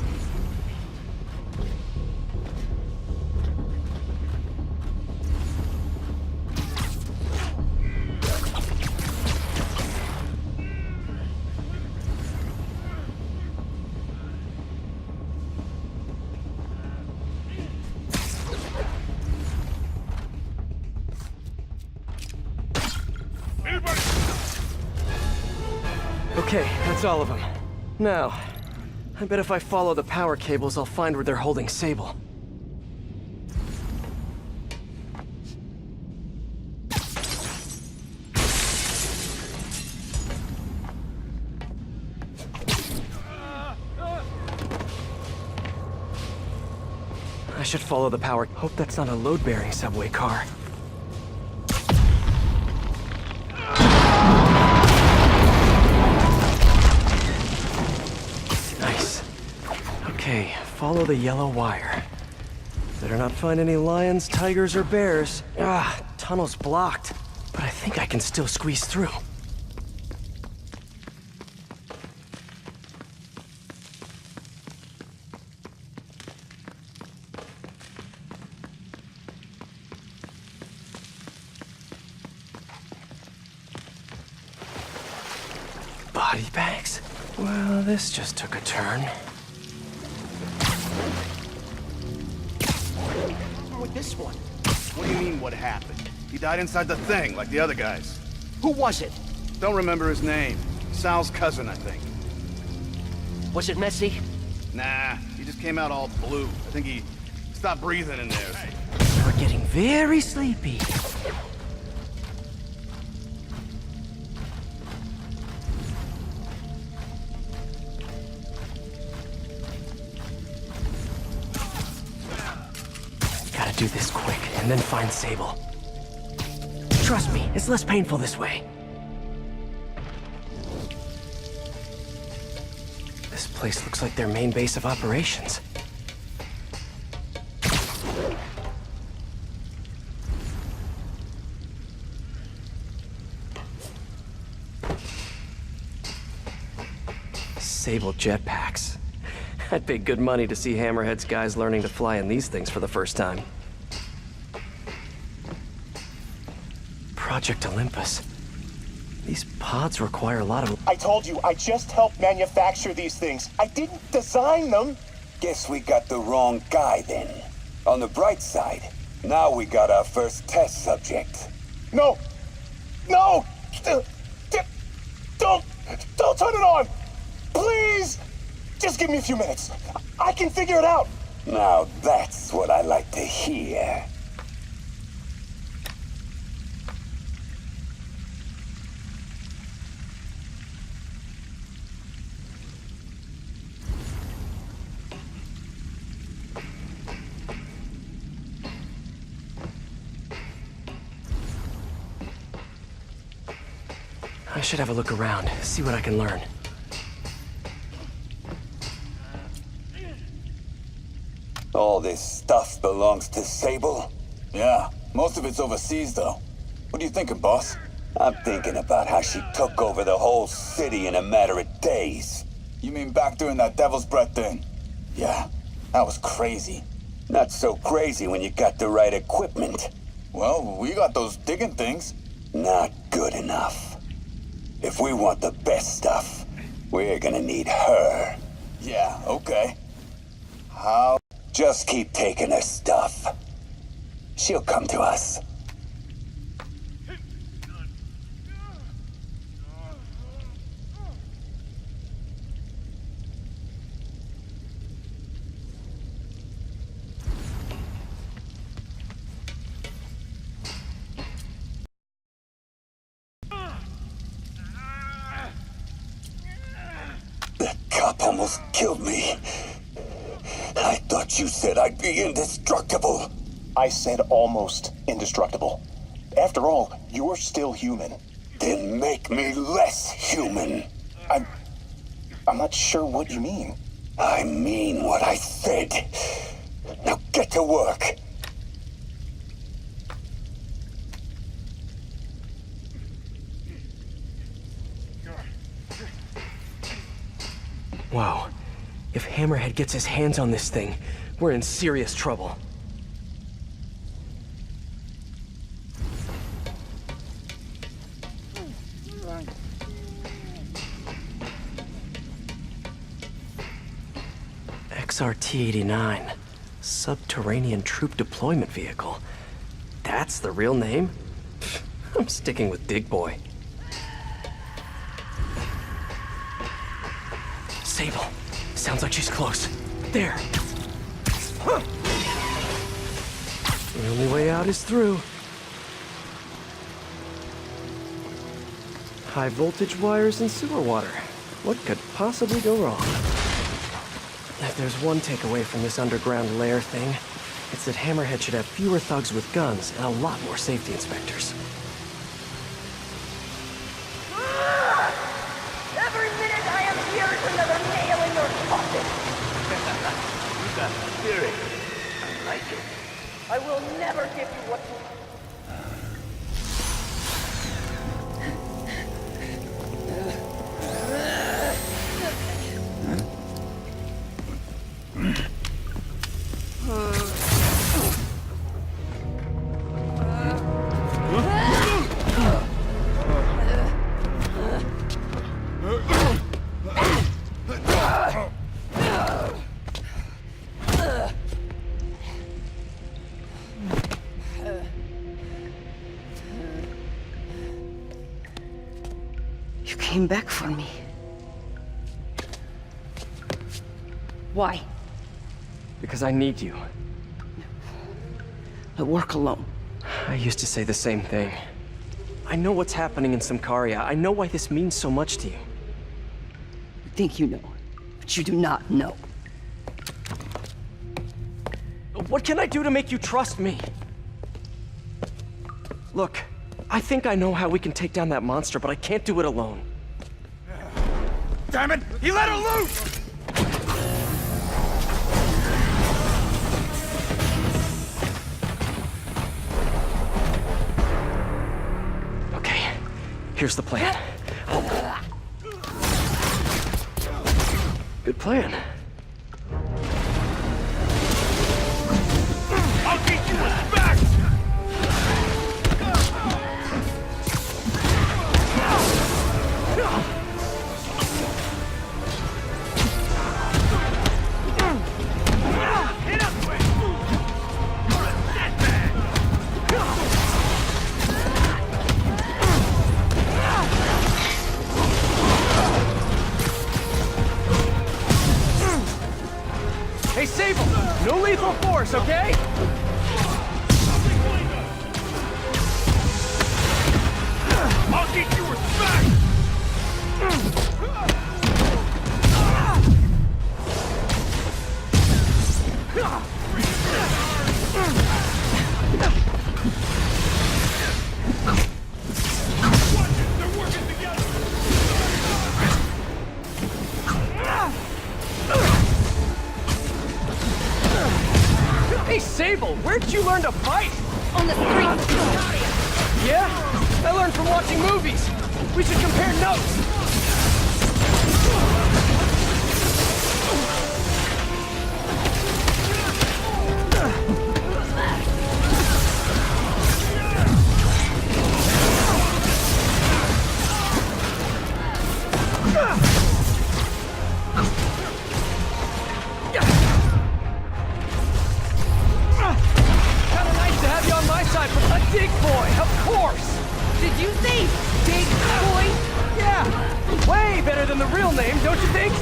Speaker 2: Okay, that's all of them. Now, I bet if I follow the power cables, I'll find where they're holding Sable. I should follow the power. Hope that's not a load-bearing subway car. Nice. Okay, follow the yellow wire. Better not find any lions, tigers, or bears. Tunnel's blocked. But I think I can still squeeze through. Body bags? Well, this just took a turn.
Speaker 14: With this one?
Speaker 3: What do you mean, what happened? He died inside the thing, like the other guys.
Speaker 14: Who was it?
Speaker 3: Don't remember his name. Sal's cousin, I think.
Speaker 14: Was it messy?
Speaker 3: Nah, he just came out all blue. I think he stopped breathing in there.
Speaker 2: We're getting very sleepy. Gotta do this quick, and then find Sable. Trust me, it's less painful this way. This place looks like their main base of operations. Sable jetpacks. I'd pay good money to see Hammerhead's guys learning to fly in these things for the first time. Project Olympus. These pods require a lot of...
Speaker 15: I told you, I just helped manufacture these things. I didn't design them. Guess we got the wrong guy then. On the bright side, now we got our first test subject. No! No! Don't turn it on! Please! Just give me a few minutes. I can figure it out. Now that's what I like to hear.
Speaker 14: I should have a look around, see what I can learn.
Speaker 15: All this stuff belongs to Sable? Yeah, most of it's overseas, though. What are you thinking, boss? I'm thinking about how she took over the whole city in a matter of days. You mean back during that Devil's Breath thing? Yeah, that was crazy. Not so crazy when you got the right equipment. Well, we got those digging things. Not good enough. If we want the best stuff, we're gonna need her. Yeah, okay. How? Just keep taking her stuff. She'll come to us. That cop almost killed me. I thought you said I'd be indestructible.
Speaker 16: I said almost indestructible. After all, you're still human.
Speaker 15: Then make me less human.
Speaker 16: I'm not sure what you mean.
Speaker 15: I mean what I said. Now get to work.
Speaker 14: Wow. If Hammerhead gets his hands on this thing, we're in serious trouble. XRT-89. Subterranean Troop Deployment Vehicle. That's the real name? I'm sticking with Dig Boy. Sable. Sounds like she's close. There. The only way out is through. High voltage wires and sewer water. What could possibly go wrong? If there's one takeaway from this underground lair thing, it's that Hammerhead should have fewer thugs with guns and a lot more safety inspectors.
Speaker 2: Every minute I am here is another nail in your coffin.
Speaker 4: You got spirit. I like it.
Speaker 2: I will never give you what you...
Speaker 9: You came back for me. Why?
Speaker 14: Because I need you.
Speaker 9: I work alone.
Speaker 14: I used to say the same thing. I know what's happening in Symkaria. I know why this means so much to you.
Speaker 9: You think you know, but you do not know.
Speaker 14: What can I do to make you trust me? Look, I think I know how we can take down that monster, but I can't do it alone.
Speaker 8: Damn it! He let her loose!
Speaker 14: Okay, here's the plan. Good plan.
Speaker 4: I'll teach you what's back!
Speaker 2: Hey, Sable! No lethal force, okay?
Speaker 4: I'll teach you respect! They're working together!
Speaker 2: trouble. Where'd you learn to fight?
Speaker 9: On the street.
Speaker 2: Yeah? I learned from watching movies. We should compare notes. Kinda nice to have you on my side, but a dig boy, of course!
Speaker 9: Did you say Big Boy?
Speaker 2: Yeah! Way better than the real name, don't you think?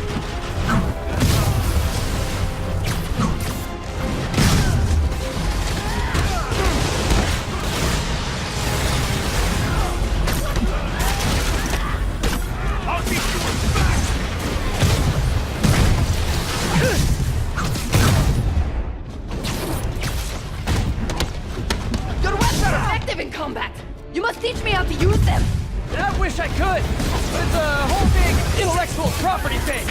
Speaker 4: I'll teach you respect!
Speaker 9: Your weapons are effective in combat. You must teach me how to use them.
Speaker 2: I wish I could, but it's a whole big intellectual property thing.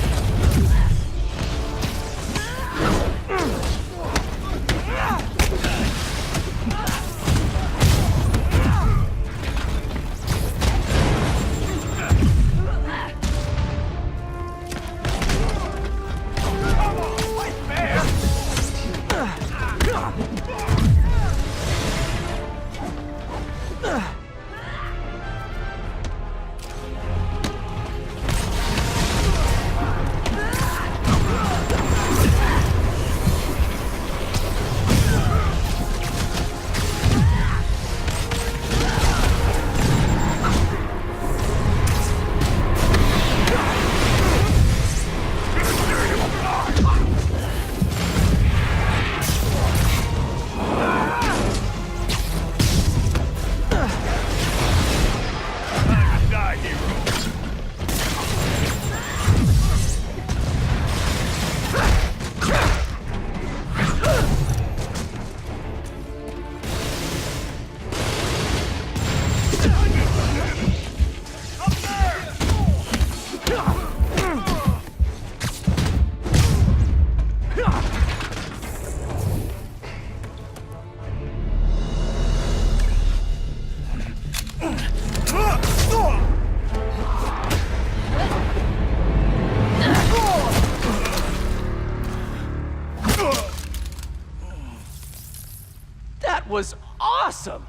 Speaker 2: That was awesome!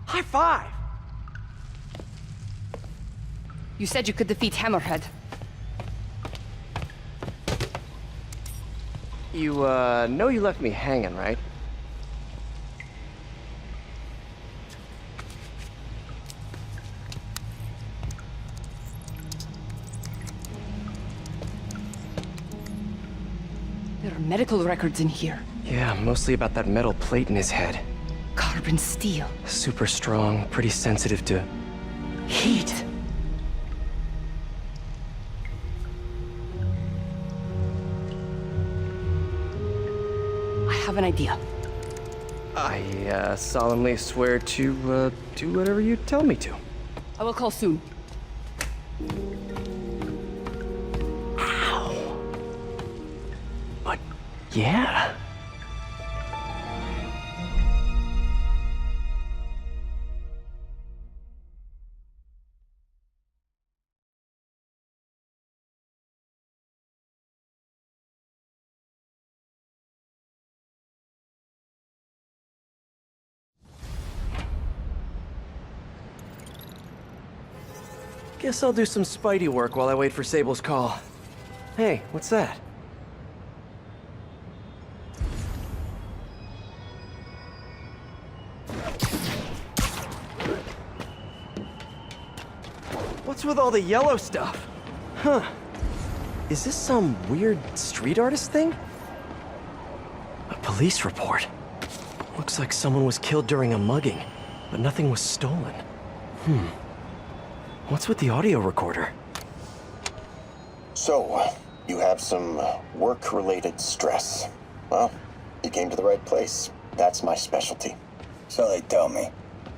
Speaker 2: High five!
Speaker 9: You said you could defeat Hammerhead.
Speaker 14: You, know you left me hanging, right?
Speaker 9: There are medical records in here.
Speaker 14: Yeah, mostly about that metal plate in his head.
Speaker 9: Carbon steel.
Speaker 14: Super strong, pretty sensitive to
Speaker 9: heat. I have an idea.
Speaker 14: I, solemnly swear to, do whatever you tell me to.
Speaker 9: I will call soon.
Speaker 14: Ow. But, yeah. Guess I'll do some Spidey work while I wait for Sable's call. Hey, what's that? What's with all the yellow stuff? Huh. Is this some weird street artist thing? A police report. Looks like someone was killed during a mugging, but nothing was stolen. What's with the audio recorder?
Speaker 16: So, you have some work-related stress. Well, you came to the right place. That's my specialty.
Speaker 17: So they tell me.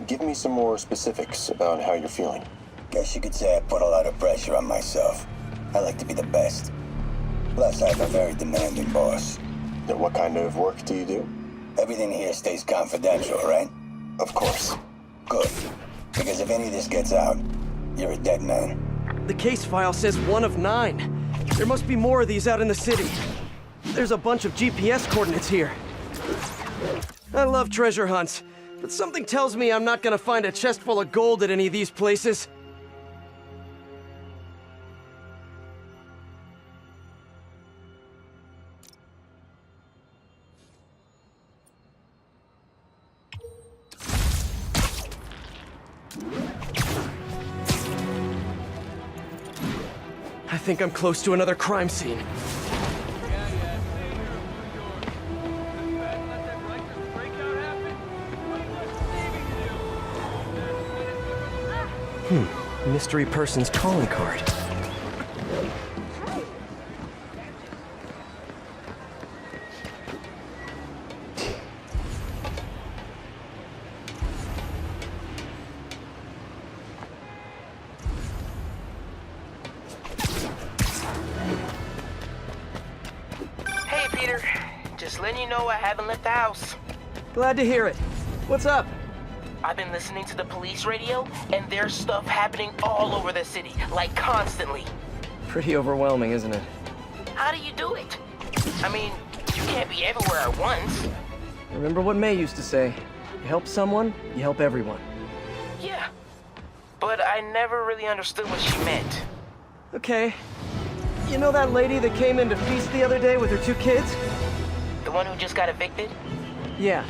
Speaker 16: Give me some more specifics about how you're feeling.
Speaker 17: Guess you could say I put a lot of pressure on myself. I like to be the best. Plus, I have a very demanding boss.
Speaker 16: What kind of work do you do?
Speaker 17: Everything here stays confidential, right?
Speaker 16: Of course.
Speaker 17: Good. Because if any of this gets out, you're a dead man.
Speaker 14: The case file says 1 of 9. There must be more of these out in the city. There's a bunch of GPS coordinates here. I love treasure hunts, but something tells me I'm not gonna find a chest full of gold at any of these places. I think I'm close to another crime scene. Mystery person's calling card.
Speaker 10: Hey, Peter. Just letting you know I haven't left the house.
Speaker 14: Glad to hear it. What's up?
Speaker 10: I've been listening to the police radio, and there's stuff happening all over the city, like constantly.
Speaker 14: Pretty overwhelming, isn't it?
Speaker 10: How do you do it? I mean, you can't be everywhere at once.
Speaker 14: Remember what May used to say, you help someone, you help everyone.
Speaker 10: Yeah, but I never really understood what she meant.
Speaker 14: Okay. You know that lady that came in to feast the other day with her 2 kids?
Speaker 10: The one who just got evicted?
Speaker 14: Yeah.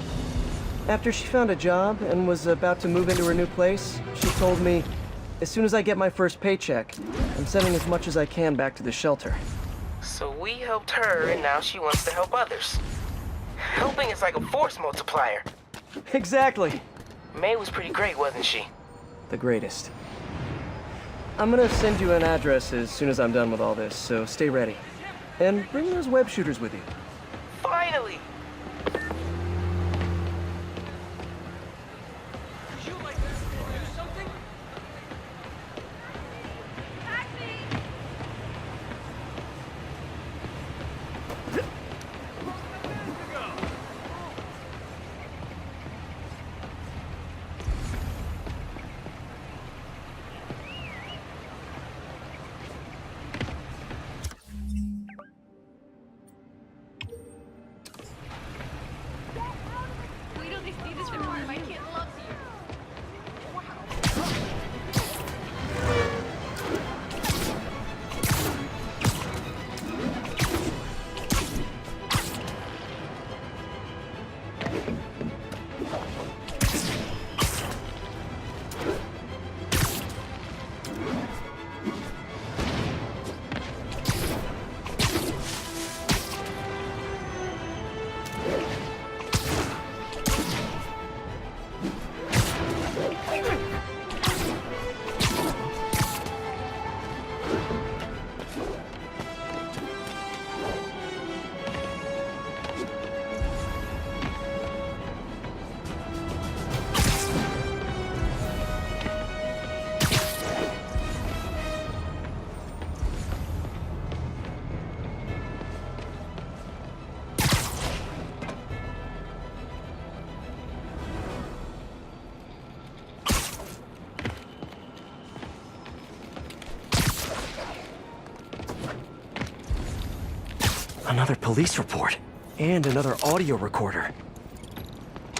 Speaker 14: After she found a job and was about to move into her new place, she told me, as soon as I get my first paycheck, I'm sending as much as I can back to the shelter.
Speaker 10: So we helped her, and now she wants to help others. Helping is like a force multiplier.
Speaker 14: Exactly.
Speaker 10: May was pretty great, wasn't she?
Speaker 14: The greatest. I'm gonna send you an address as soon as I'm done with all this, so stay ready. And bring those web shooters with you.
Speaker 10: Finally!
Speaker 14: Another police report. And another audio recorder.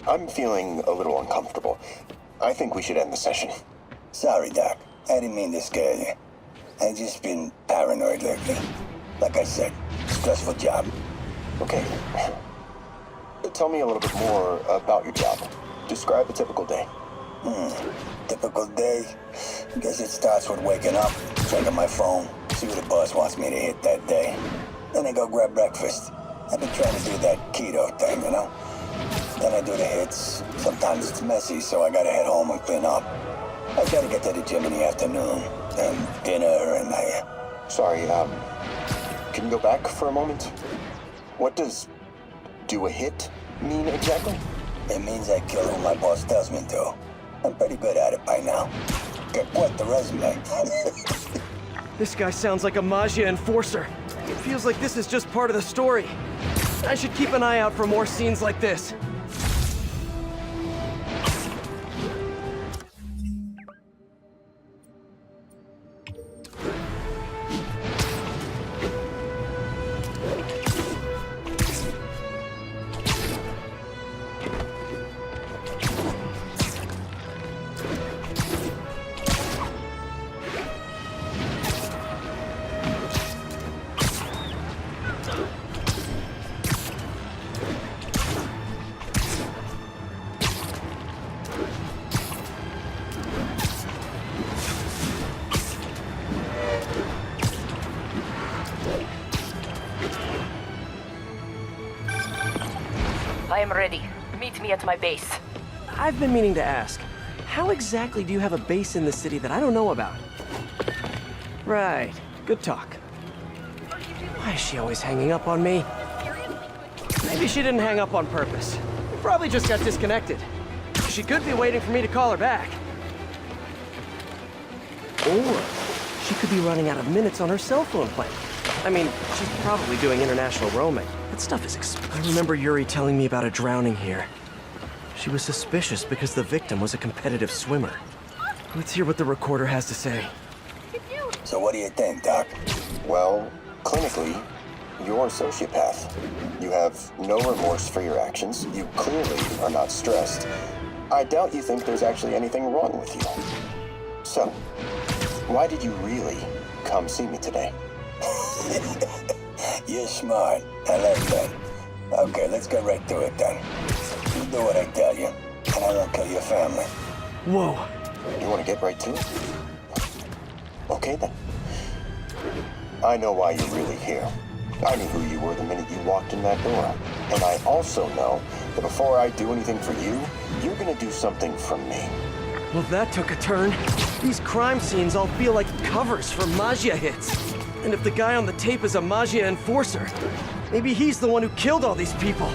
Speaker 16: I'm feeling a little uncomfortable. I think we should end the session.
Speaker 17: Sorry, Doc. I didn't mean to scare you. I've just been paranoid lately. Like I said, stressful job.
Speaker 16: Okay. Tell me a little bit more about your job. Describe a typical day.
Speaker 17: Typical day? Guess it starts with waking up, checking my phone, see what the boss wants me to hit that day. Then I go grab breakfast. I've been trying to do that keto thing, you know? Then I do the hits. Sometimes it's messy, so I gotta head home and clean up. I gotta get to the gym in the afternoon, then dinner, and
Speaker 16: Sorry, can you go back for a moment? What does do a hit mean exactly?
Speaker 17: It means I kill who my boss tells me to. I'm pretty good at it by now. Que puerta resume.
Speaker 14: This guy sounds like a Maggia enforcer. It feels like this is just part of the story. I should keep an eye out for more scenes like this.
Speaker 5: I am ready. Meet me at my base.
Speaker 14: I've been meaning to ask, how exactly do you have a base in the city that I don't know about? Right. Good talk. Why is she always hanging up on me? Maybe she didn't hang up on purpose. We probably just got disconnected. She could be waiting for me to call her back. Or she could be running out of minutes on her cell phone plan. I mean, she's probably doing international roaming. That stuff is I remember Yuri telling me about a drowning here. She was suspicious because the victim was a competitive swimmer. Let's hear what the recorder has to say.
Speaker 17: So what do you think, Doc?
Speaker 16: Well, clinically, you're a sociopath. You have no remorse for your actions. You clearly are not stressed. I doubt you think there's actually anything wrong with you. So, why did you really come see me today?
Speaker 17: You're smart. I like that. Okay, let's get right to it then. You do what I tell you, and I won't kill your family.
Speaker 14: Whoa.
Speaker 16: You want to get right to it? Okay then. I know why you're really here. I knew who you were the minute you walked in that door. And I also know that before I do anything for you, you're gonna do something for me.
Speaker 14: Well, that took a turn. These crime scenes all feel like covers for Maggia hits. And if the guy on the tape is a Maggia enforcer, maybe he's the one who killed all these people.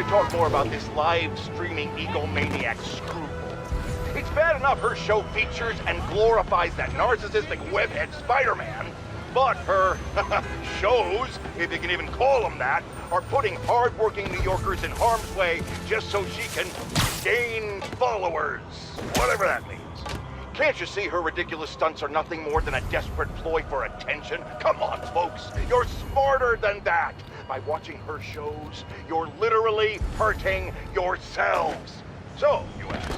Speaker 4: Talk more about this live streaming egomaniac screwball. It's bad enough her show features and glorifies that narcissistic webhead Spider-Man, but her shows, if you can even call them that, are putting hard-working New Yorkers in harm's way just so she can gain followers, whatever that means. Can't you see her ridiculous stunts are nothing more than a desperate ploy for attention? Come on, folks, you're smarter than that. By watching her shows, you're literally hurting yourselves. So, you ask,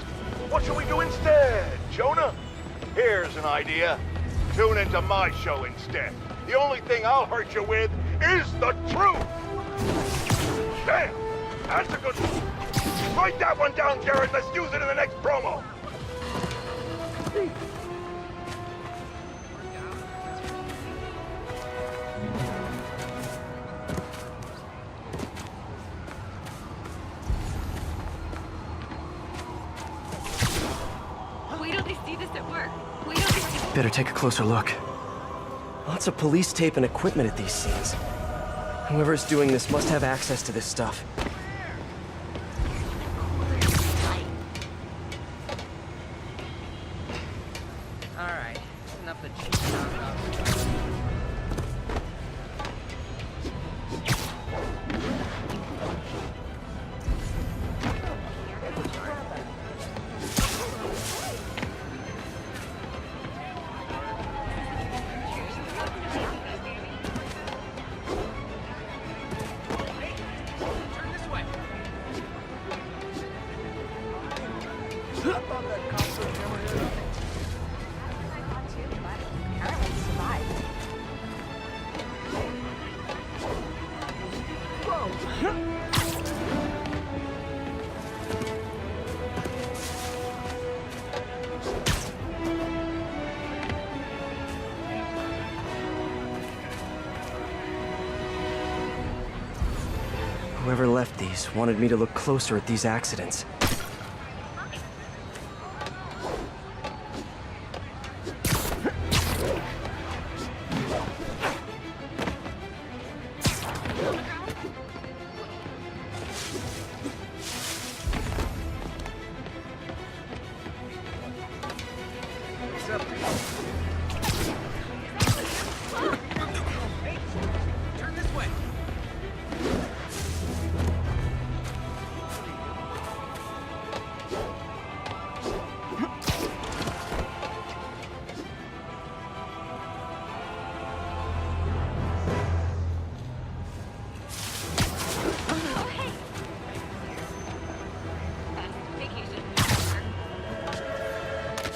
Speaker 4: what should we do instead, Jonah? Here's an idea. Tune into my show instead. The only thing I'll hurt you with is the truth. Damn, that's a good one. Write that one down, Jared. Let's use it in the next promo.
Speaker 14: Better take a closer look. Lots of police tape and equipment at these scenes. Whoever's doing this must have access to this stuff.
Speaker 10: Alright, enough of cheating.
Speaker 14: Whoever left these wanted me to look closer at these accidents.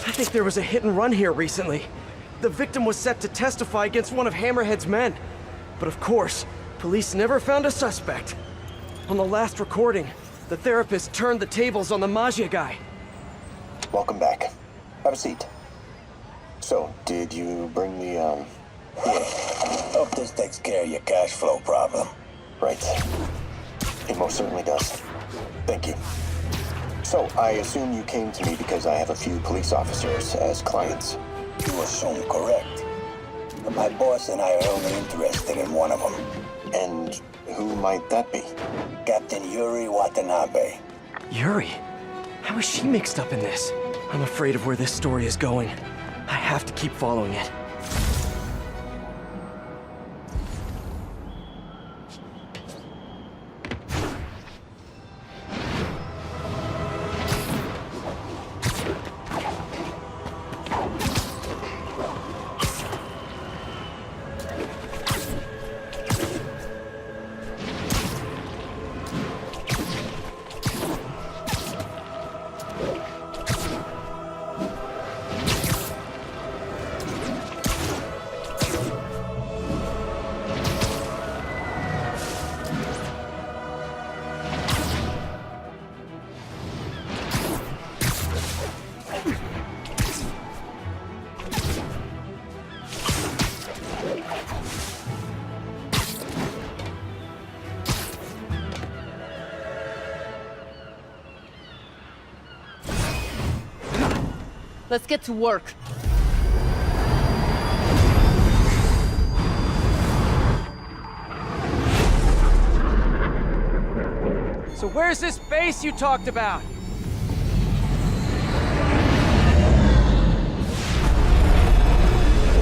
Speaker 14: I think there was a hit and run here recently. The victim was set to testify against one of Hammerhead's men. But of course, Police never found a suspect. On the last recording, the therapist turned the tables on the Magia guy.
Speaker 16: Welcome back. Have a seat. So, did you bring the, Here.
Speaker 17: Hope this takes care of your cash flow problem.
Speaker 16: Right. It most certainly does. Thank you. So, I assume you came to me because I have a few police officers as clients.
Speaker 17: You assume correct. But my boss and I are only interested in one of them.
Speaker 16: And who might that be?
Speaker 17: Captain Yuri Watanabe.
Speaker 14: Yuri? How is she mixed up in this? I'm afraid of where this story is going. I have to keep following it.
Speaker 9: Let's get to work.
Speaker 2: So where's this base you talked about?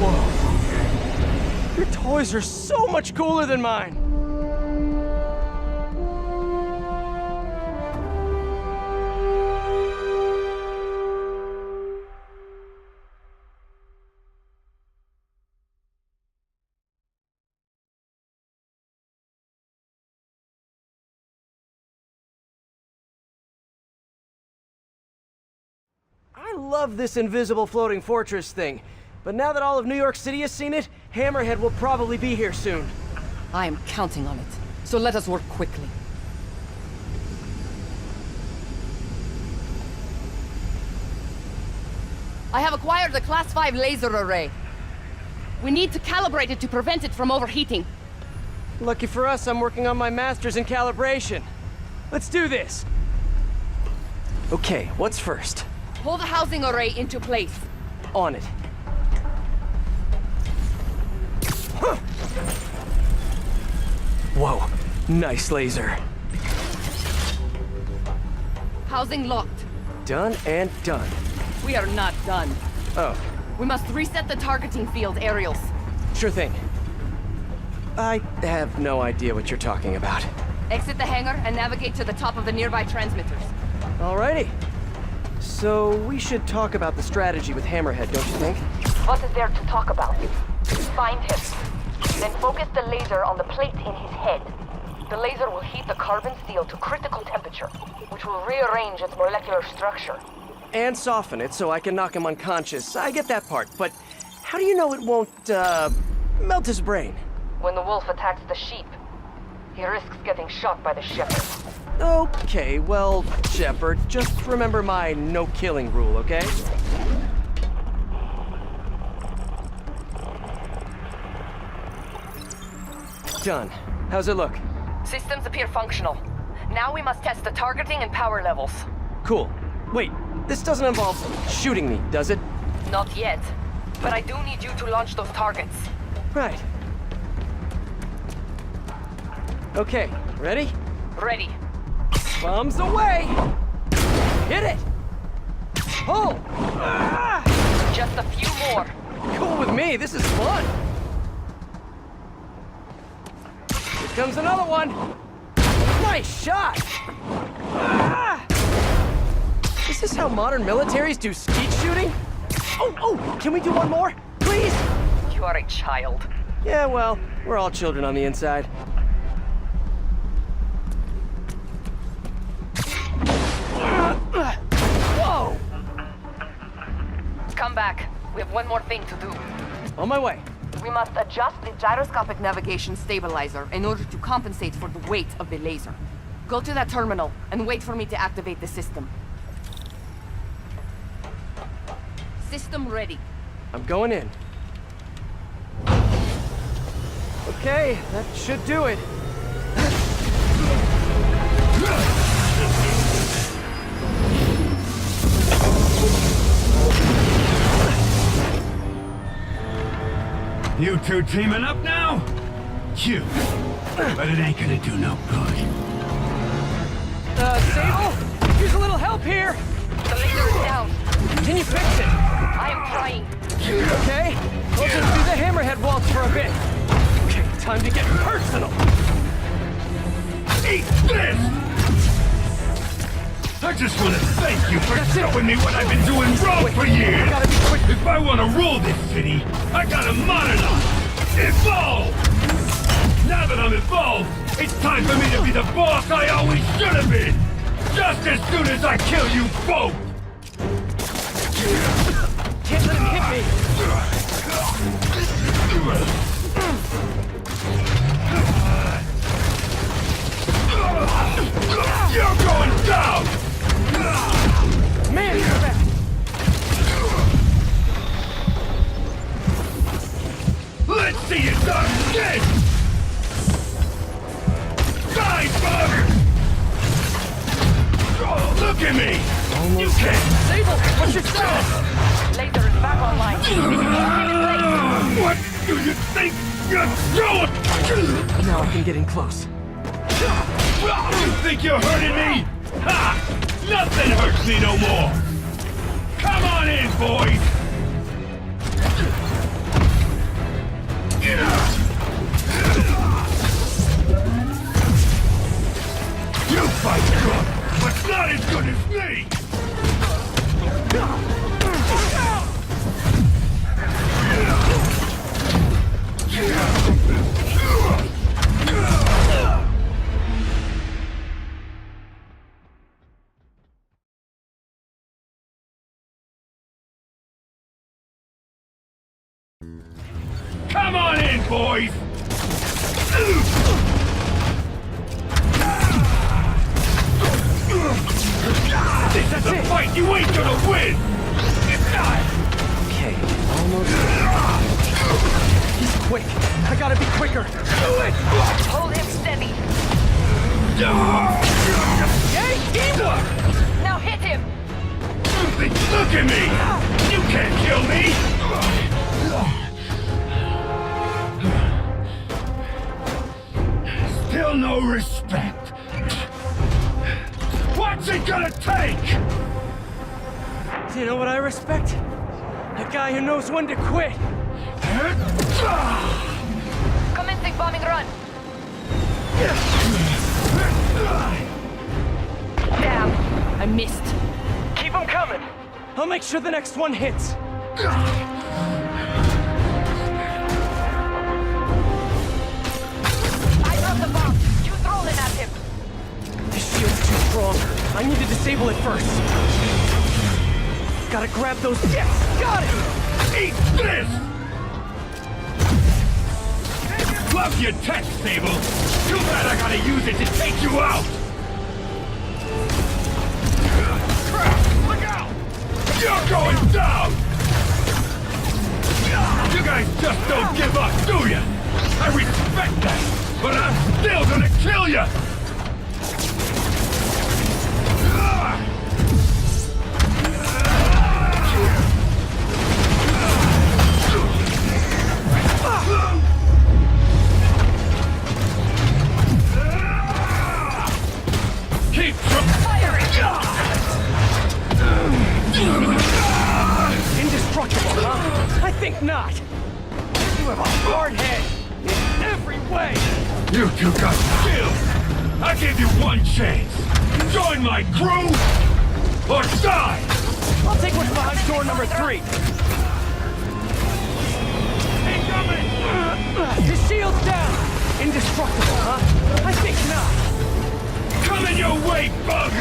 Speaker 2: Whoa. Your toys are so much cooler than mine. I love this invisible floating fortress thing, but now that all of New York City has seen it, Hammerhead will probably be here soon.
Speaker 9: I am counting on it, so let us work quickly. I have acquired a Class 5 laser array. We need to calibrate it to prevent it from overheating.
Speaker 2: Lucky for us, I'm working on my master's in calibration. Let's do this!
Speaker 14: Okay, what's first?
Speaker 9: Pull the housing array into place.
Speaker 14: On it.
Speaker 2: Huh.
Speaker 14: Whoa, nice laser.
Speaker 9: Housing locked.
Speaker 14: Done and done.
Speaker 9: We are not done.
Speaker 14: Oh.
Speaker 9: We must reset the targeting field aerials.
Speaker 14: Sure thing. I have no idea what you're talking about.
Speaker 9: Exit the hangar and navigate to the top of the nearby transmitters.
Speaker 2: Alrighty. So, we should talk about the strategy with Hammerhead, don't you think?
Speaker 5: What is there to talk about? Find him. Then focus the laser on the plate in his head. The laser will heat the carbon steel to critical temperature, which will rearrange its molecular structure.
Speaker 2: And soften it so I can knock him unconscious. I get that part, but how do you know it won't, melt his brain?
Speaker 5: When the wolf attacks the sheep, he risks getting shot by the shepherd.
Speaker 2: Okay, well, Shepard, just remember my no-killing rule, okay? Done. How's it look?
Speaker 9: Systems appear functional. Now we must test the targeting and power levels.
Speaker 2: Cool. Wait, this doesn't involve shooting me, does it?
Speaker 9: Not yet. But I do need you to launch those targets.
Speaker 2: Right. Okay, ready?
Speaker 9: Ready.
Speaker 2: Bombs away! Hit it! Pull! Ah!
Speaker 9: Just a few more.
Speaker 2: Cool with me, this is fun! Here comes another one! Nice shot! Ah! Is this how modern militaries do skeet shooting? Oh, can we do one more? Please?
Speaker 9: You are a child.
Speaker 2: Yeah, well, we're all children on the inside. Whoa!
Speaker 9: Come back. We have one more thing to do.
Speaker 2: On my way.
Speaker 9: We must adjust the gyroscopic navigation stabilizer in order to compensate for the weight of the laser. Go to that terminal and wait for me to activate the system. System ready.
Speaker 14: I'm going in.
Speaker 2: Okay, that should do it.
Speaker 8: You two teaming up now? Cute. But it ain't gonna do no good.
Speaker 2: Sable? Here's a little help here!
Speaker 9: The laser is down.
Speaker 2: Can you fix it?
Speaker 9: I am trying.
Speaker 2: Okay, we'll just do the hammerhead waltz for a bit. Okay, time to get personal!
Speaker 8: Eat this! I just want to thank you for showing me what I've been doing wrong for years! If I want to rule this city, I gotta modernize! Evolve! Now that I'm evolved, it's time for me to be the boss I always should have been! Just as soon as I kill you both!
Speaker 2: Can't let him hit me!
Speaker 8: You're going down!
Speaker 2: Man, you're back!
Speaker 8: Let's see you done this! Die, bug! Look at me! You can't!
Speaker 2: Sable, what's your status?
Speaker 9: Laser is back online.
Speaker 8: What do you think you're doing?
Speaker 14: Now I can get in close.
Speaker 8: You think you're hurting me? Ha! Nothing hurts me no more! Come on in, boys! You fight good, but not as good as me! Come on in, boys! This is a fight you ain't gonna win!
Speaker 14: Okay, almost there.
Speaker 2: He's quick. I gotta be quicker. Do it!
Speaker 9: Hold him steady.
Speaker 2: Yay, teamwork!
Speaker 9: Now hit him!
Speaker 8: Look at me! You can't kill me! Still no respect. What's it gonna take?
Speaker 2: You know what I respect? A guy who knows when to quit.
Speaker 9: Commencing bombing run. Damn, I missed.
Speaker 2: Keep them coming. I'll make sure the next one hits.
Speaker 9: I dropped the bomb. You throwing at him.
Speaker 2: The shield's too strong. I need to disable it first. Gotta grab those jets. Got it!
Speaker 8: Eat this! Love your tech, Sable. Too bad I gotta use it to take you out! Crap! Look out! You're going down! You guys just don't give up, do ya? I respect that, but I'm still gonna kill ya! Keep firing!
Speaker 2: Indestructible, huh? I think not. You have a hard head in every way.
Speaker 8: You two got skills! I give you one chance! Join my crew, or die!
Speaker 2: I'll take what's behind door number 3. His shield's down! Indestructible, huh? I think not.
Speaker 8: Coming your way, bug!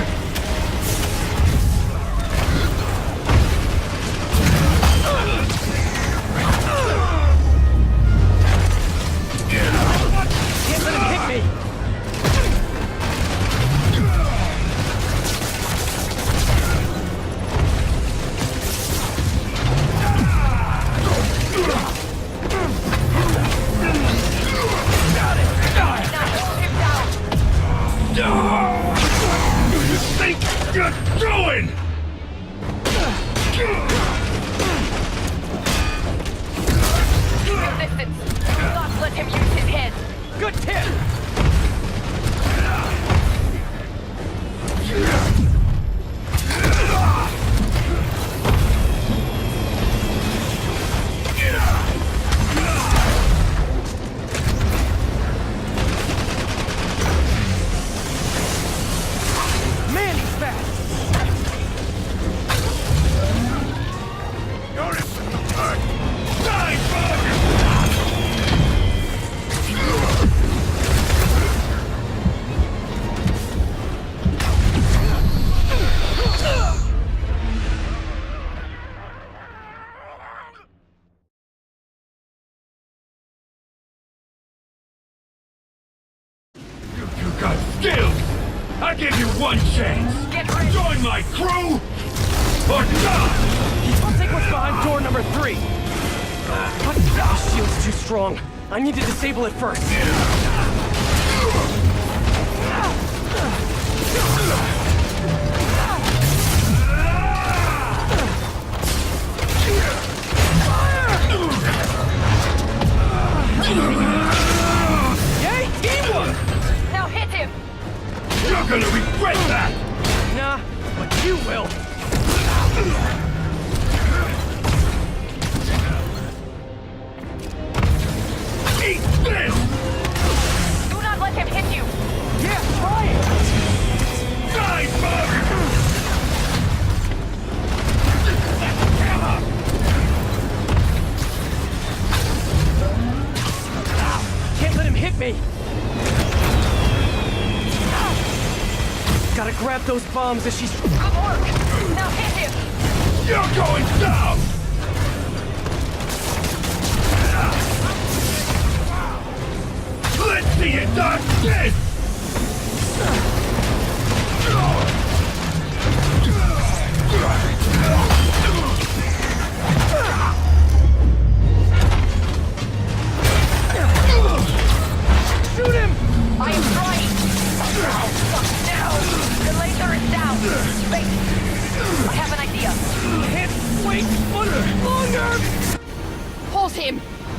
Speaker 8: I give you one chance. Join my crew, or die!
Speaker 2: I'll take what's behind door number 3.
Speaker 14: The shield's too strong. I need to disable it first.
Speaker 2: Yay, teamwork!
Speaker 5: Now hit him!
Speaker 8: You're gonna regret that!
Speaker 2: Nah, but you will.
Speaker 8: Eat this!
Speaker 5: Do not let him hit you!
Speaker 2: Yeah, try it!
Speaker 8: Die, bug!
Speaker 2: Can't let him hit me!
Speaker 14: Gotta grab those bombs as she's...
Speaker 5: Good work! Now hit him!
Speaker 8: You're going down! Let's see you dodge this!
Speaker 2: Shoot him!
Speaker 5: I am trying! Now! The laser is down! Wait! I have an idea!
Speaker 2: Can't wait much longer!
Speaker 9: Hold him!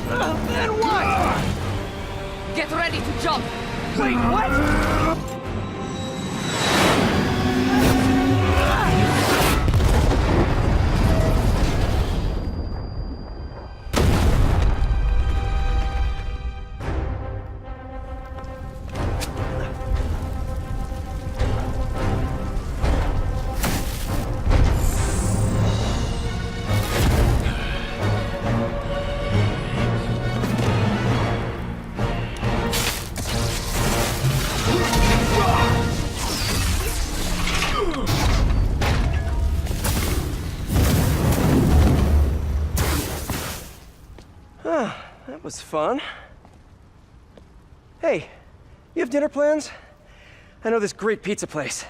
Speaker 2: Then what?
Speaker 9: Get ready to jump!
Speaker 2: Wait, what?
Speaker 14: That was fun. Hey, you have dinner plans? I know this great pizza place.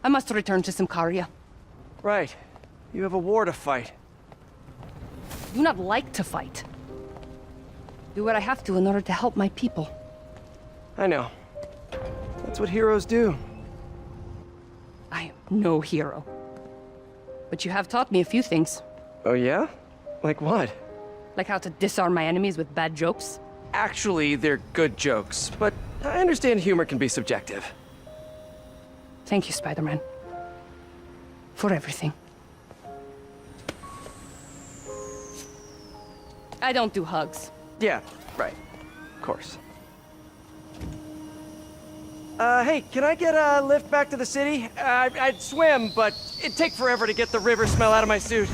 Speaker 9: I must return to Simcaria.
Speaker 14: Right. You have a war to fight.
Speaker 9: Do not like to fight. Do what I have to in order to help my people.
Speaker 14: I know. That's what heroes do.
Speaker 9: I am no hero. But you have taught me a few things.
Speaker 14: Oh yeah? Like what?
Speaker 9: Like how to disarm my enemies with bad jokes.
Speaker 14: Actually, they're good jokes, but I understand humor can be subjective.
Speaker 9: Thank you, Spider-Man. For everything. I don't do hugs.
Speaker 14: Yeah, right. Of course. Hey, can I get a lift back to the city? I'd swim, but it'd take forever to get the river smell out of my suit.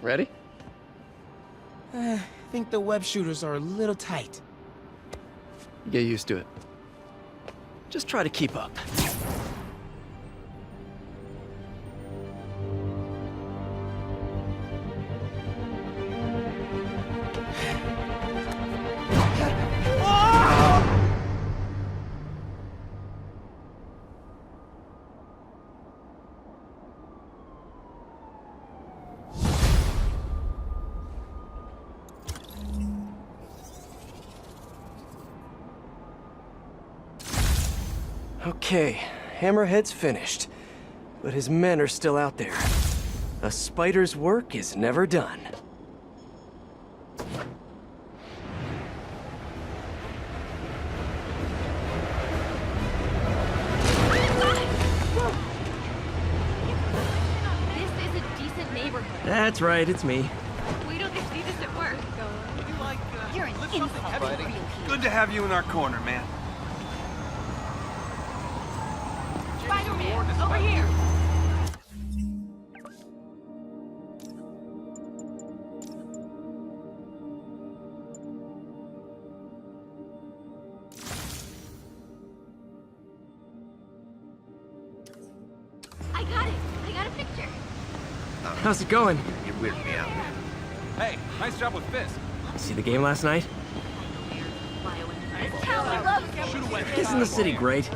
Speaker 14: Ready?
Speaker 18: I think the web shooters are a little tight.
Speaker 14: Get used to it. Just try to keep up. Okay, Hammerhead's finished. But his men are still out there. A spider's work is never done.
Speaker 19: This is a decent neighborhood.
Speaker 14: That's right, it's me.
Speaker 19: We don't get to do this at work. You're an insult.
Speaker 7: Good to have you in our corner, man.
Speaker 19: Spider-Man, over here. I got it. I got a picture.
Speaker 14: How's it going?
Speaker 7: You weirded me out. Hey, nice job with Fisk.
Speaker 14: See the game last night? Isn't the city great?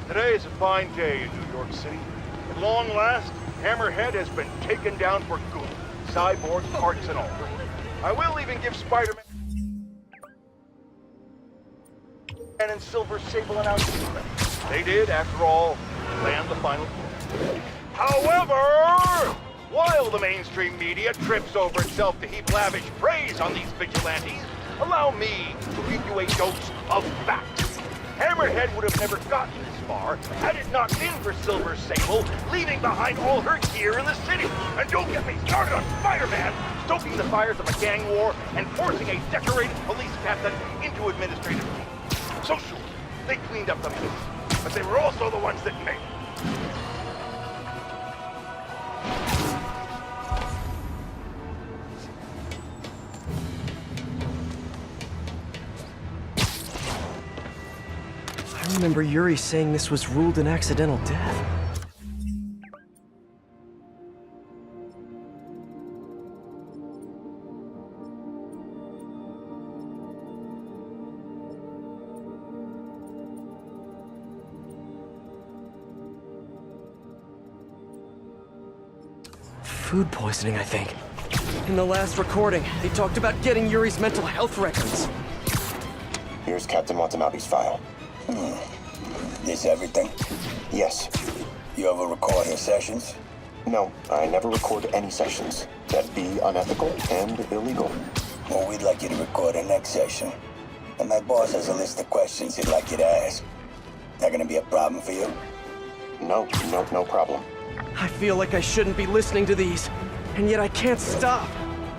Speaker 4: Today is a fine day in New York City. At long last, Hammerhead has been taken down for good. Cyborg parts and all. I will even give Spider-Man and Silver Sable an out. They did, after all, land the final blow. However, while the mainstream media trips over itself to heap lavish praise on these vigilantes, allow me to read you a dose of fact. Hammerhead would have never gotten this far had it not been for Silver Sable leaving behind all her gear in the city. And don't get me started on Spider-Man stoking the fires of a gang war and forcing a decorated police captain into administrative leave. So sure, they cleaned up the mess, but they were also the ones that made it.
Speaker 14: I remember Yuri saying this was ruled an accidental death. Food poisoning, I think. In the last recording, they talked about getting Yuri's mental health records.
Speaker 16: Here's Captain Watanabe's file.
Speaker 17: This everything?
Speaker 16: Yes.
Speaker 17: You ever record his sessions?
Speaker 16: No, I never record any sessions. That'd be unethical and illegal.
Speaker 17: Well, we'd like you to record the next session. And my boss has a list of questions he'd like you to ask. That gonna be a problem for you?
Speaker 16: No problem.
Speaker 14: I feel like I shouldn't be listening to these, and yet I can't stop.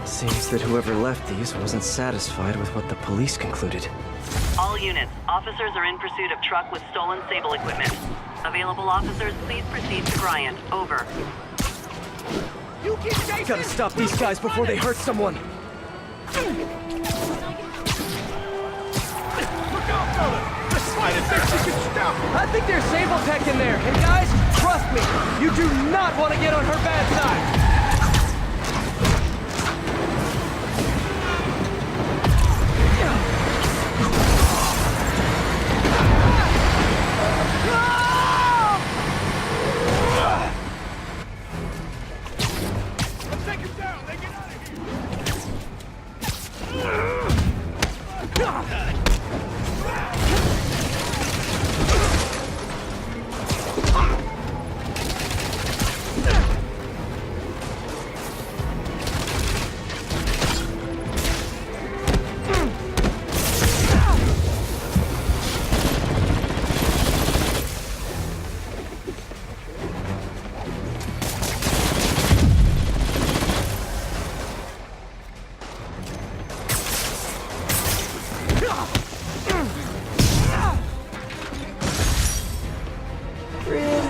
Speaker 14: Seems that whoever left these wasn't satisfied with what the police concluded.
Speaker 20: All units, officers are in pursuit of truck with stolen Sable equipment. Available officers, please proceed to Bryant. Over.
Speaker 14: You gotta stop these guys before they hurt someone.
Speaker 2: Look out, brother! The slightest action can stop! I think there's Sable Tech in there, and guys, trust me, you do not want to get on her bad side!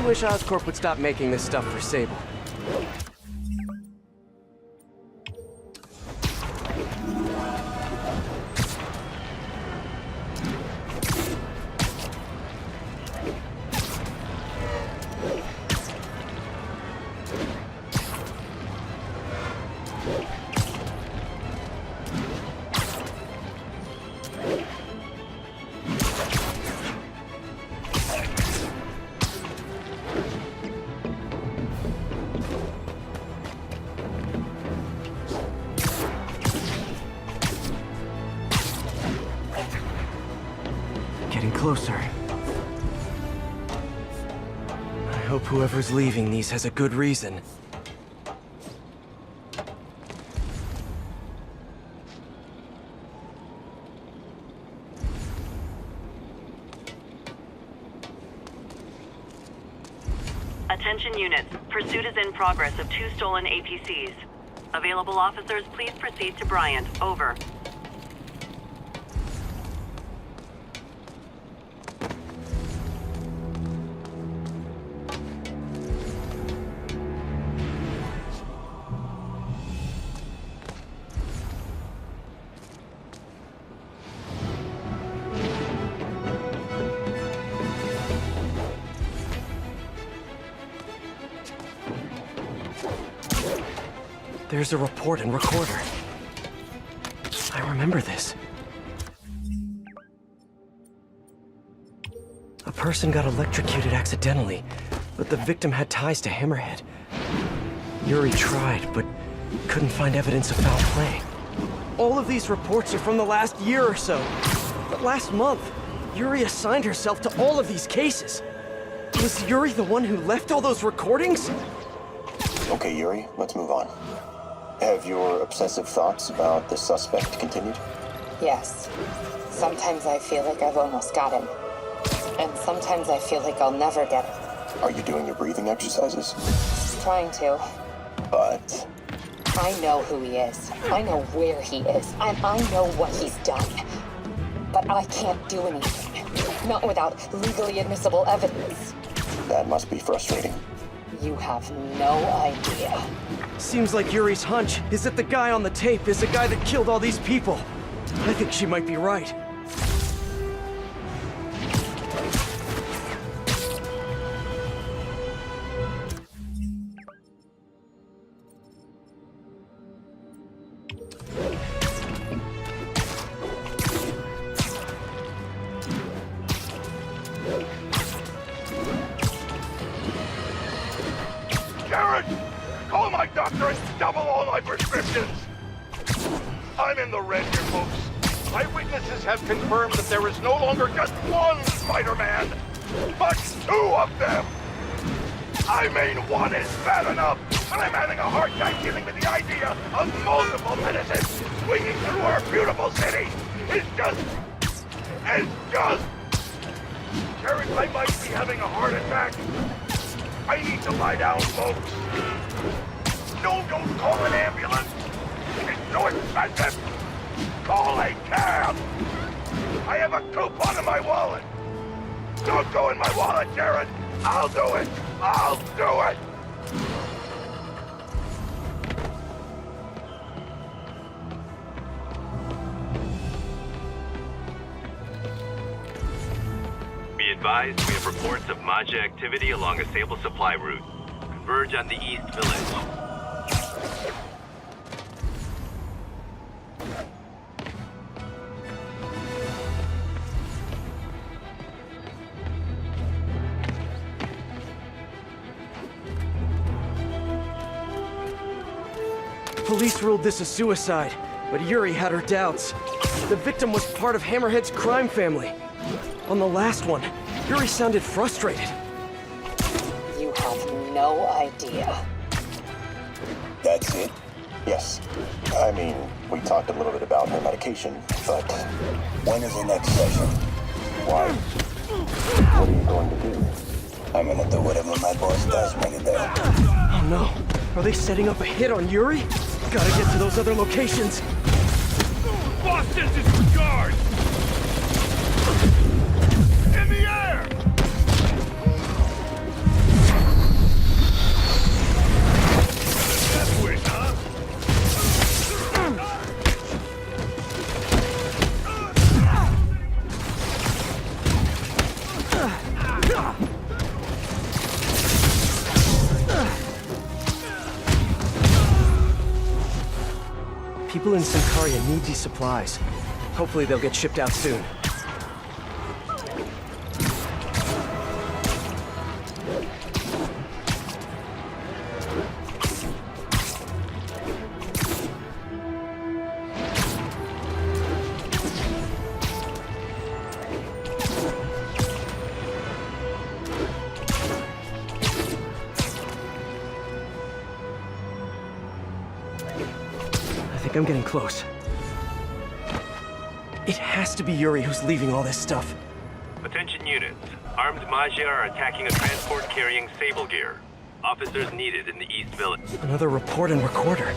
Speaker 14: Wish Oscorp would stop making this stuff for Sable. closer. I hope whoever's leaving these has a good reason.
Speaker 20: Attention units. Pursuit is in progress of 2 stolen APCs. Available officers, please proceed to Bryant. Over.
Speaker 14: There's a report and recorder. I remember this. A person got electrocuted accidentally, but the victim had ties to Hammerhead. Yuri tried, but couldn't find evidence of foul play. All of these reports are from the last year or so. But last month, Yuri assigned herself to all of these cases. Was Yuri the one who left all those recordings?
Speaker 16: Okay, Yuri, let's move on. Have your obsessive thoughts about the suspect continued?
Speaker 21: Yes. Sometimes I feel like I've almost got him. And sometimes I feel like I'll never get him.
Speaker 16: Are you doing your breathing exercises?
Speaker 21: Trying to.
Speaker 16: But...
Speaker 21: I know who he is. I know where he is. And I know what he's done. But I can't do anything. Not without legally admissible evidence.
Speaker 16: That must be frustrating.
Speaker 21: You have no idea.
Speaker 14: Seems like Yuri's hunch is that the guy on the tape is the guy that killed all these people. I think she might be right.
Speaker 4: Jared! Call my doctor and double all my prescriptions! I'm in the red here, folks. Eyewitnesses have confirmed that there is no longer just one Spider-Man, but 2 of them! I mean, one is bad enough, and I'm having a hard time dealing with the idea of multiple menaces swinging through our beautiful city! It's just... Jared, I might be having a heart attack. I need to lie down, folks. No, don't call an ambulance. It's so expensive. Call a cab. I have a coupon in my wallet. Don't go in my wallet, Jared. I'll do it. I'll do it.
Speaker 22: Be advised, we have reports of Maja activity along a Sable supply route. Converge on the East Village.
Speaker 14: Police ruled this a suicide, but Yuri had her doubts. The victim was part of Hammerhead's crime family. On the last one, Yuri sounded frustrated.
Speaker 21: You have no idea.
Speaker 16: That's it? Yes. I mean, we talked a little bit about her medication, but...
Speaker 17: When is the next session?
Speaker 16: Why? What are you going to do?
Speaker 17: I'm gonna do whatever my boss tells me to do.
Speaker 14: Oh no. Are they setting up a hit on Yuri? Gotta get to those other locations.
Speaker 8: Boss says disregard! In the air! Death wish, huh?
Speaker 14: People in Sankaria need these supplies. Hopefully they'll get shipped out soon. think I'm getting close. It has to be Yuri who's leaving all this stuff.
Speaker 22: Attention units. Armed Maggia are attacking a transport carrying Sable gear. Officers needed in the East Village.
Speaker 14: Another report and recorder.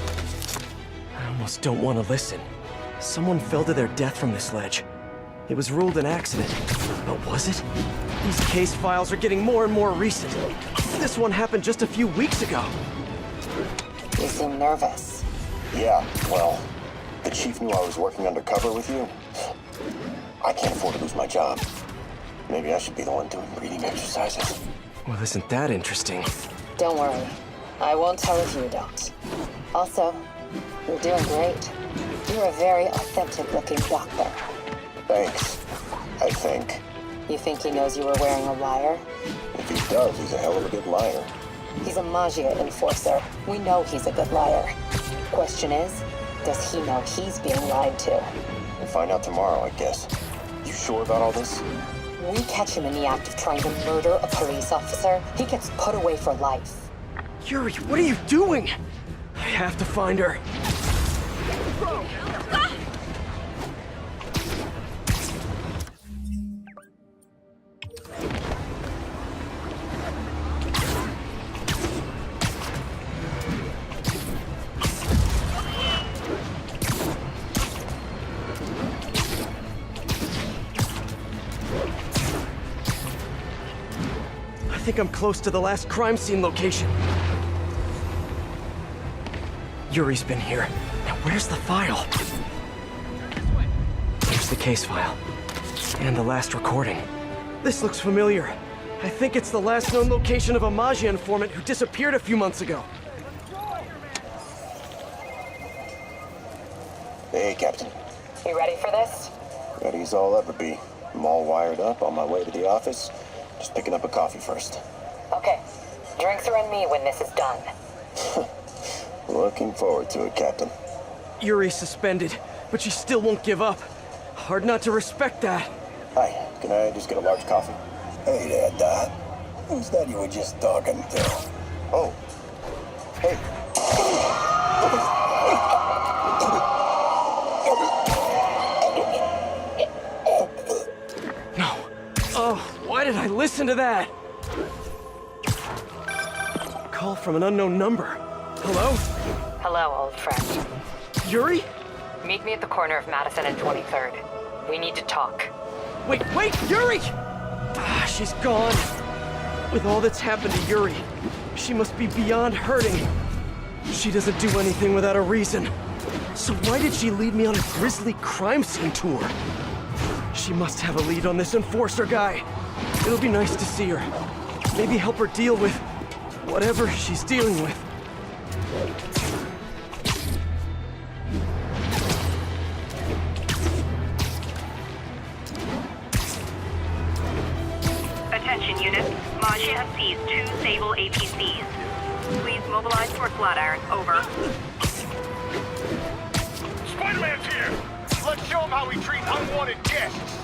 Speaker 14: I almost don't want to listen. Someone fell to their death from this ledge. It was ruled an accident. But was it? These case files are getting more and more recent. This one happened just a few weeks ago.
Speaker 21: You seem nervous.
Speaker 16: Yeah, well, the chief knew I was working undercover with you. I can't afford to lose my job. Maybe I should be the one doing breathing exercises.
Speaker 14: Well, isn't that interesting?
Speaker 21: Don't worry. I won't tell if you don't. Also, you're doing great. You're a very authentic-looking doctor.
Speaker 16: Thanks. I think.
Speaker 21: You think he knows you were wearing a wire?
Speaker 16: If he does, he's a hell of a good liar.
Speaker 21: He's a Maggia enforcer. We know he's a good liar. Question is, does he know he's being lied to?
Speaker 16: We'll find out tomorrow, I guess. You sure about all this?
Speaker 21: We catch him in the act of trying to murder a police officer, he gets put away for life.
Speaker 14: Yuri, what are you doing? I have to find her. I think I'm close to the last crime scene location. Yuri's been here. Now where's the file? Here's the case file. And the last recording. This looks familiar. I think it's the last known location of a Maggia informant who disappeared a few months ago.
Speaker 16: Hey, Captain.
Speaker 21: You ready for this?
Speaker 16: Ready as I'll ever be. I'm all wired up, on my way to the office. Just picking up a coffee first.
Speaker 21: Okay. Drinks are on me when this is done.
Speaker 16: Looking forward to it, Captain.
Speaker 14: Yuri's suspended, but she still won't give up. Hard not to respect that.
Speaker 16: Hi, can I just get a large coffee?
Speaker 17: Hey there, Doc. Who's that you were just talking to?
Speaker 16: Oh. Hey.
Speaker 14: No. Oh, why did I listen to that? Call from an unknown number. Hello?
Speaker 21: Hello, old friend.
Speaker 14: Yuri?
Speaker 21: Meet me at the corner of Madison and 23rd. We need to talk.
Speaker 14: Wait, Yuri! Ah, she's gone. With all that's happened to Yuri, she must be beyond hurting. She doesn't do anything without a reason. So why did she lead me on a grisly crime scene tour? She must have a lead on this enforcer guy. It'll be nice to see her. Maybe help her deal with whatever she's dealing with.
Speaker 20: Attention units, Maggia has seized 2 Sable APCs. Please mobilize toward Flatiron. Over.
Speaker 4: Spider-Man's here! Let's show him how we treat unwanted guests!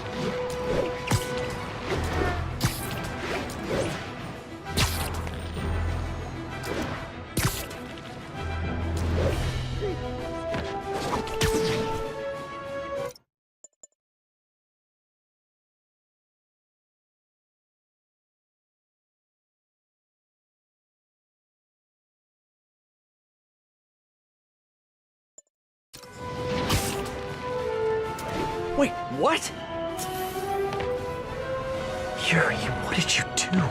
Speaker 14: Wait, what? Yuri, what did you do?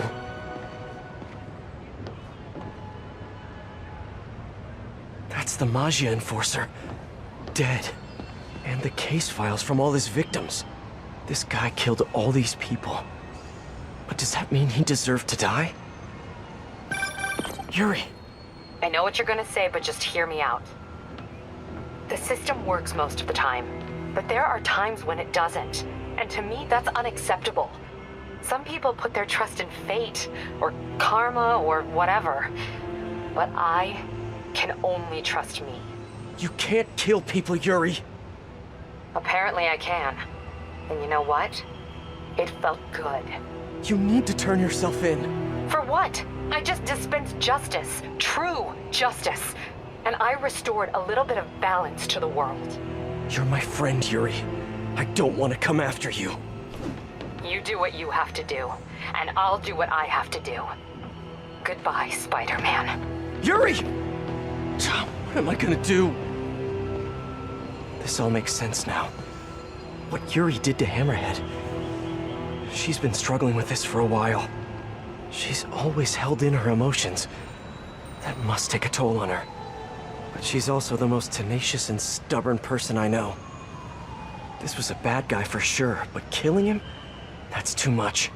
Speaker 14: That's the Maggia enforcer. Dead. And the case files from all his victims. This guy killed all these people. But does that mean he deserved to die? Yuri!
Speaker 21: I know what you're gonna say, but just hear me out. The system works most of the time, but there are times when it doesn't. And to me, that's unacceptable. Some people put their trust in fate, or karma, or whatever. But I can only trust me.
Speaker 14: You can't kill people, Yuri!
Speaker 21: Apparently I can. And you know what? It felt good.
Speaker 14: You need to turn yourself in.
Speaker 21: For what? I just dispensed justice. True justice. and I restored a little bit of balance to the world.
Speaker 14: You're my friend, Yuri. I don't want to come after you.
Speaker 21: You do what you have to do, and I'll do what I have to do. Goodbye, Spider-Man.
Speaker 14: Yuri! What am I gonna do? This all makes sense now. What Yuri did to Hammerhead. She's been struggling with this for a while. She's always held in her emotions. That must take a toll on her. But she's also the most tenacious and stubborn person I know. This was a bad guy for sure, but killing him? That's too much.